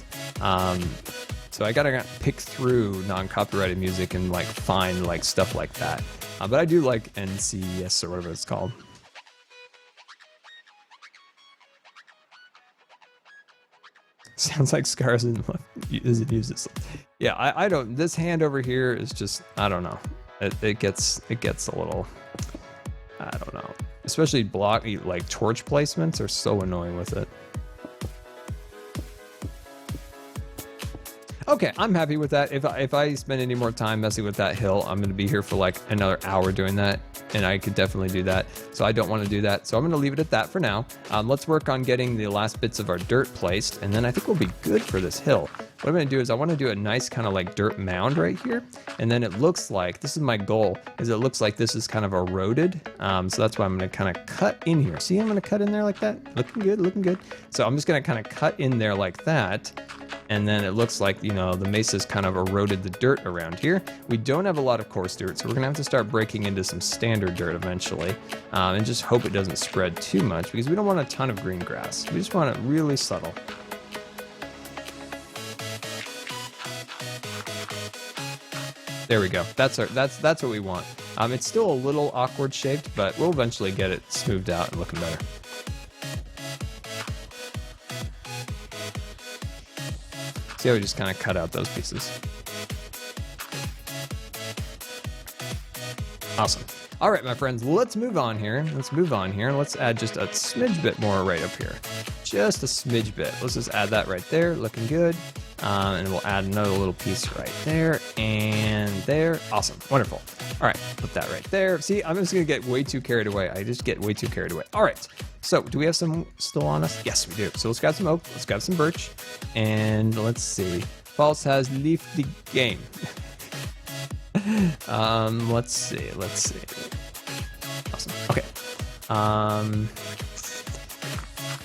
So I gotta pick through non-copyrighted music and like find like stuff like that. But I do like NCS or whatever it's called. Sounds like Scars isn't use this. Yeah, I don't. This hand over here is just, I don't know. It gets a little, I don't know. Especially like torch placements are so annoying with it. Okay, I'm happy with that. If I spend any more time messing with that hill, I'm going to be here for like another hour doing that, and I could definitely do that. So I don't want to do that. So I'm going to leave it at that for now. Let's work on getting the last bits of our dirt placed, and then I think we'll be good for this hill. What I'm going to do is I want to do a nice kind of like dirt mound right here, and then it looks like, this is my goal, is it looks like this is kind of eroded. So that's why I'm going to kind of cut in here. See, I'm going to cut in there like that. Looking good, looking good. So I'm just going to kind of cut in there like that. And then it looks like, you know, the mesa's kind of eroded the dirt around here. We don't have a lot of coarse dirt, so we're gonna have to start breaking into some standard dirt eventually, and just hope it doesn't spread too much because we don't want a ton of green grass. We just want it really subtle. There we go. That's what we want. It's still a little awkward shaped, but we'll eventually get it smoothed out and looking better. See how we just kind of cut out those pieces. Awesome. All right, my friends, let's move on here. Let's add just a smidge bit more right up here. Just a smidge bit. Let's just add that right there, looking good. And we'll add another little piece right there and there. Awesome, wonderful. All right, put that right there. See, I'm just gonna get way too carried away. I just get way too carried away. All right, so do we have some still on us? Yes, we do. So let's grab some oak, let's grab some birch, and let's see. False has left the game. Let's see. Awesome, okay.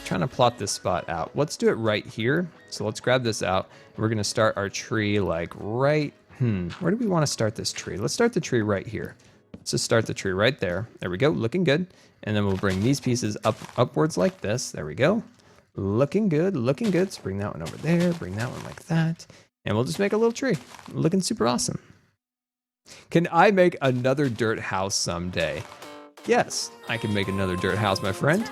Trying trying to plot this spot out. Let's do it right here. So let's grab this out. We're going to start our tree like right, where do we want to start this tree? Let's start the tree right here. Let's just start the tree right there. There we go, looking good. And then we'll bring these pieces upwards like this. There we go. Looking good, looking good. So bring that one over there, bring that one like that. And we'll just make a little tree. Looking super awesome. Can I make another dirt house someday? Yes, I can make another dirt house, my friend.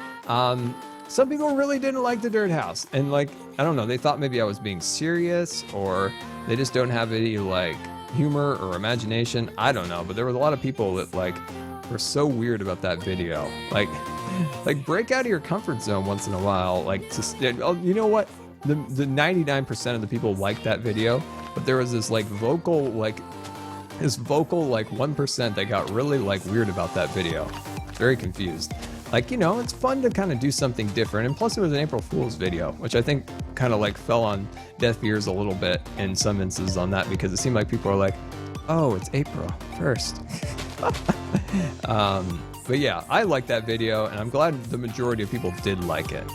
Some people really didn't like the dirt house. And like, I don't know, they thought maybe I was being serious, or they just don't have any like humor or imagination. I don't know, but there was a lot of people that like were so weird about that video. Like break out of your comfort zone once in a while. Like, you know what? The 99% of the people liked that video, but there was this vocal 1% that got really like weird about that video. Very confused. Like, you know, it's fun to kind of do something different. And plus it was an April Fool's video, which I think kind of like fell on deaf ears a little bit in some instances on that, because it seemed like people are like, oh, it's April 1st. But yeah, I like that video, and I'm glad the majority of people did like it,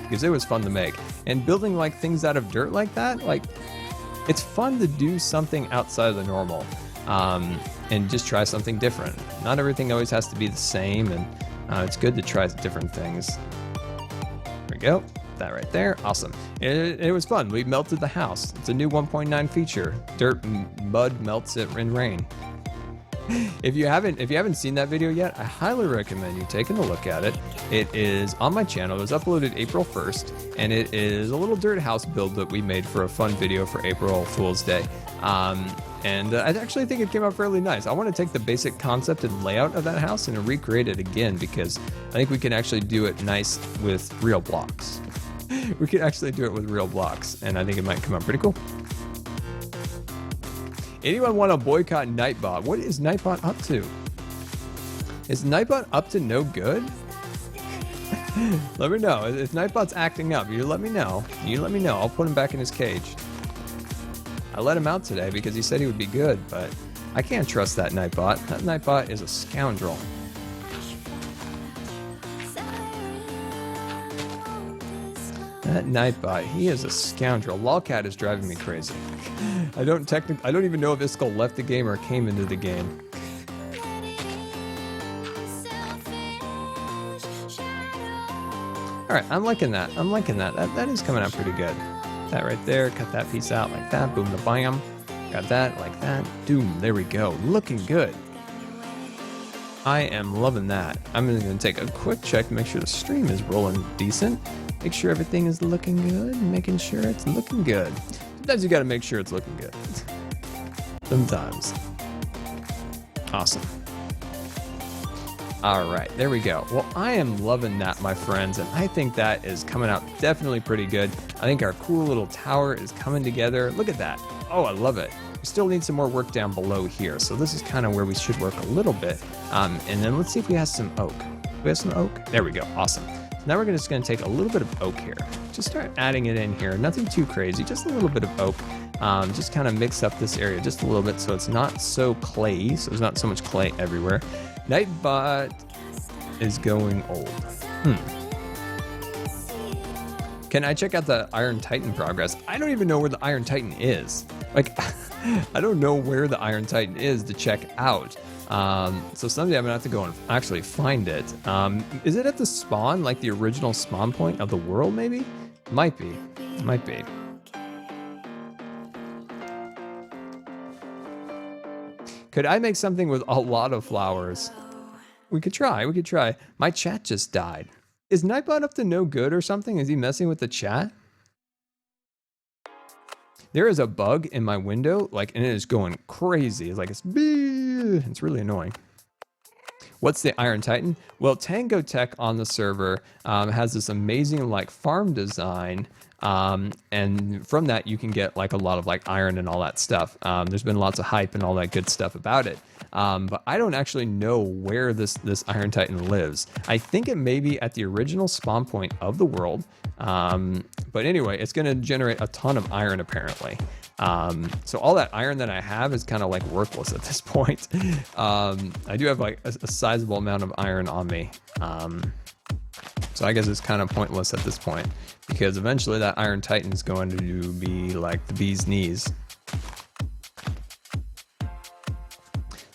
because it was fun to make. And building like things out of dirt like that, like, it's fun to do something outside of the normal, and just try something different. Not everything always has to be the same, and it's good to try different things. There we go. That right there. Awesome. It was fun. We melted the house. It's a new 1.9 feature. Dirt mud melts it in rain. If you haven't seen that video yet, I highly recommend you taking a look at it. It is on my channel. It was uploaded April 1st, and it is a little dirt house build that we made for a fun video for April Fool's Day. And I actually think it came out fairly nice. I want to take the basic concept and layout of that house and recreate it again, because I think we can actually do it nice with real blocks. We could actually do it with real blocks, and I think it might come out pretty cool. Anyone want to boycott Nightbot? What is Nightbot up to? Is Nightbot up to no good? Let me know. If Nightbot's acting up, you let me know. You let me know. I'll put him back in his cage. I let him out today because he said he would be good, but I can't trust that Nightbot. That Nightbot is a scoundrel. That Nightbot, he is a scoundrel. Lolcat is driving me crazy. I don't even know if Iskall left the game or came into the game. All right, I'm liking that. I'm liking that. That is coming out pretty good. That right there, cut that piece out like that. Boom, the bam. Got that like that. Doom, there we go. Looking good. I am loving that. I'm going to take a quick check to make sure the stream is rolling decent. Make sure everything is looking good. Making sure it's looking good. Sometimes you got to make sure it's looking good. Sometimes. Awesome. All right, there we go. Well, I am loving that, my friends, and I think that is coming out definitely pretty good. I think our cool little tower is coming together. Look at that. Oh, I love it. We still need some more work down below here, so this is kind of where we should work a little bit. And then let's see if we have some oak. Do we have some oak? There we go. Awesome. So now we're just going to take a little bit of oak here. Just start adding it in here. Nothing too crazy, just a little bit of oak. Just kind of mix up this area just a little bit so it's not so clayey, so there's not so much clay everywhere. Nightbot is going old. Can I check out the Iron Titan progress? I don't even know where the Iron Titan is. Like, I don't know where the Iron Titan is to check out. So someday I'm gonna have to go and actually find it. Is it at the spawn, like the original spawn point of the world, maybe? Might be. Might be. Could I make something with a lot of flowers? We could try. We could try. My chat just died. Is Nightbot up to no good or something? Is he messing with the chat? There is a bug in my window, like, and it is going crazy. It's like it's really annoying. What's the Iron Titan? Well, Tango Tech on the server has this amazing like farm design. And from that you can get like a lot of like iron and all that stuff. There's been lots of hype and all that good stuff about it. But I don't actually know where this Iron Titan lives. I think it may be at the original spawn point of the world. But anyway, it's going to generate a ton of iron apparently. So all that iron that I have is kind of like worthless at this point. I do have like a sizable amount of iron on me. So I guess it's kind of pointless at this point, because eventually that Iron Titan is going to be like the bee's knees.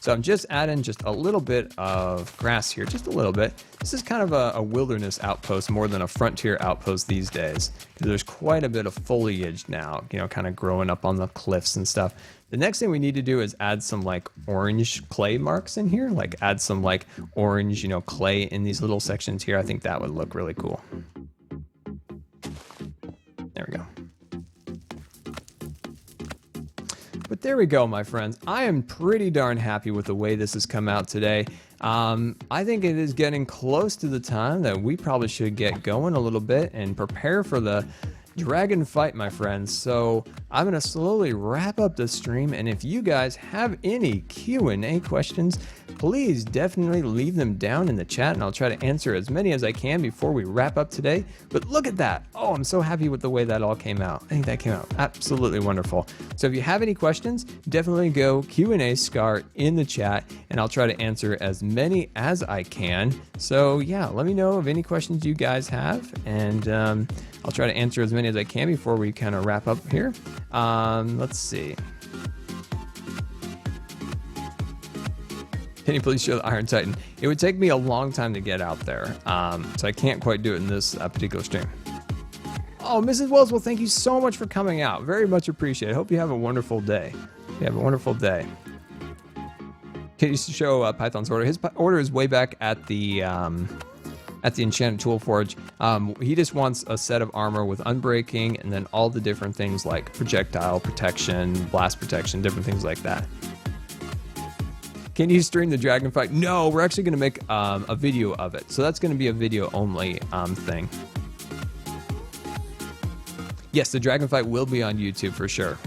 So I'm just adding just a little bit of grass here, just a little bit. This is kind of a wilderness outpost more than a frontier outpost these days, because there's quite a bit of foliage now, you know, kind of growing up on the cliffs and stuff. The next thing we need to do is add some like orange clay marks in here, like add some like orange, you know, clay in these little sections here. I think that would look really cool. There we go. But there we go, my friends. I am pretty darn happy with the way this has come out today. I think it is getting close to the time that we probably should get going a little bit and prepare for the dragon fight, my friends. So I'm going to slowly wrap up the stream, and if you guys have any Q&A questions, please definitely leave them down in the chat, and I'll try to answer as many as I can before we wrap up today. But look at that. Oh, I'm so happy with the way that all came out. I think that came out absolutely wonderful. So if you have any questions, definitely go Q&A Scar in the chat, and I'll try to answer as many as I can. So yeah, let me know of any questions you guys have, and I'll try to answer as many as I can before we kind of wrap up here. Let's see. Can you please show the Iron Titan? It would take me a long time to get out there, so I can't quite do it in this particular stream. Oh, Mrs. Wells, well, thank you so much for coming out. Very much appreciated. Hope you have a wonderful day. You have a wonderful day. Can you show Python's order? His order is way back at the Enchanted Tool Forge. He just wants a set of armor with unbreaking, and then all the different things like projectile protection, blast protection, different things like that. Can you stream the dragon fight? No, we're actually going to make a video of it. So that's going to be a video only thing. Yes, the dragon fight will be on YouTube for sure.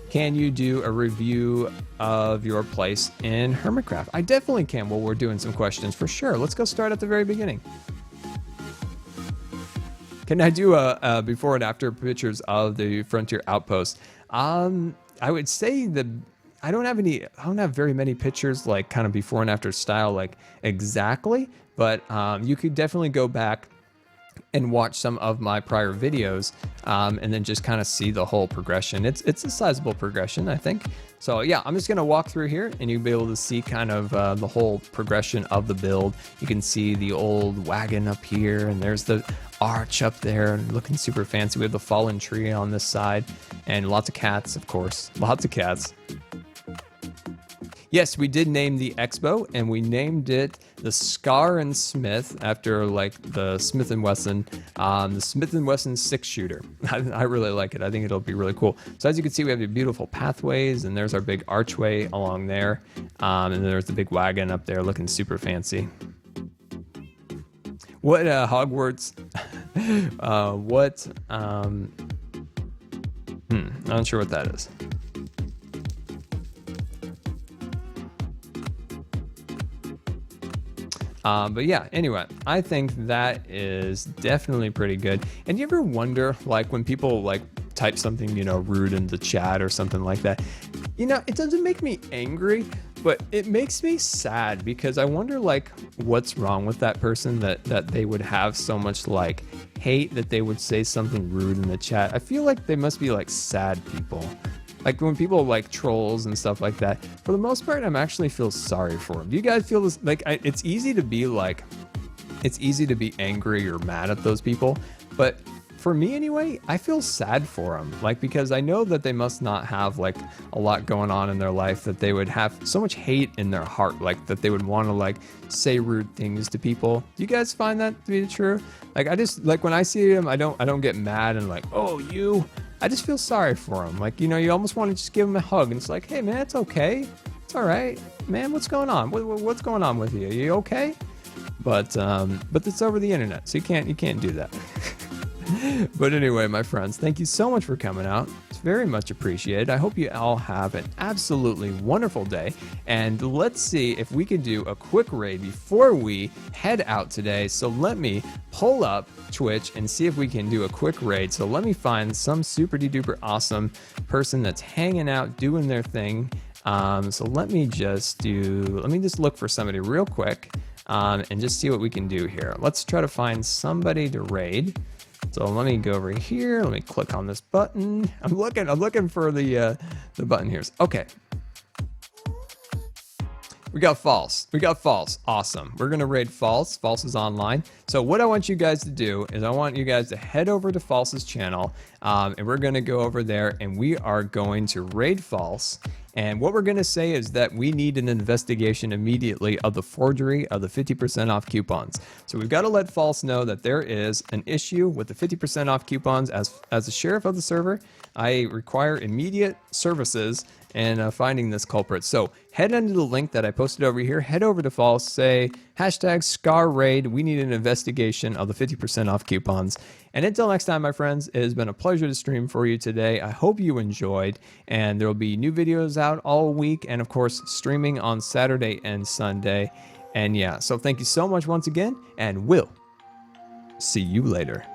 Can you do a review of your place in Hermitcraft? I definitely can while we're doing some questions for sure. Let's go start at the very beginning. Can I do a before and after pictures of the Frontier Outpost? I would say that I don't have very many pictures like kind of before and after style like exactly, but you could definitely go back and watch some of my prior videos and then just kind of see the whole progression. It's a sizable progression, I think. So yeah, I'm just gonna walk through here and you'll be able to see kind of the whole progression of the build. You can see the old wagon up here, and there's the arch up there looking super fancy. We have the fallen tree on this side, and lots of cats, of course. Lots of cats. Yes, we did name the expo, and we named it the Scar and Smith after like the Smith & Wesson, the Smith & Wesson 6-shooter. I really like it. I think it'll be really cool. So as you can see, we have the beautiful pathways, and there's our big archway along there. And then there's the big wagon up there looking super fancy. What Hogwarts? I'm not sure what that is. But yeah, anyway, I think that is definitely pretty good. And you ever wonder, like, when people like type something, you know, rude in the chat or something like that, you know, it doesn't make me angry, but it makes me sad, because I wonder like what's wrong with that person that they would have so much like hate that they would say something rude in the chat. I feel like they must be like sad people. Like when people like trolls and stuff like that, for the most part, I'm actually feel sorry for them. Do you guys feel this? Like, it's easy to be like, it's easy to be angry or mad at those people. But for me anyway, I feel sad for them. Like, because I know that they must not have like a lot going on in their life, that they would have so much hate in their heart, like that they would want to like say rude things to people. Do you guys find that to be true? Like, I just, like when I see them, I don't get mad and like, oh, you. I just feel sorry for him. Like, you know, you almost want to just give him a hug, and it's like, hey man, it's okay. It's all right, man. What's going on? What's going on with you? Are you okay? But it's over the internet, so you can't do that. But anyway, my friends, thank you so much for coming out. It's very much appreciated. I hope you all have an absolutely wonderful day. And let's see if we can do a quick raid before we head out today. So let me pull up Twitch and see if we can do a quick raid. So let me find some super duper awesome person that's hanging out, doing their thing. So let me just look for somebody real quick. and just see what we can do here. Let's try to find somebody to raid. So let me go over here. Let me click on this button. I'm looking for the button here. Okay. We got false. Awesome. We're going to raid false. False is online. So what I want you guys to do is I want you guys to head over to False's channel, and we're going to go over there and we are going to raid false. And what we're going to say is that we need an investigation immediately of the forgery of the 50% off coupons. So we've got to let false know that there is an issue with the 50% off coupons. As the sheriff of the server, I require immediate services in finding this culprit. So head into the link that I posted over here, head over to false, say hashtag Scar Raid. We need an investigation of the 50% off coupons. And until next time, my friends, it has been a pleasure to stream for you today. I hope you enjoyed, and there will be new videos out all week, and of course, streaming on Saturday and Sunday. And yeah, so thank you so much once again, and we'll see you later.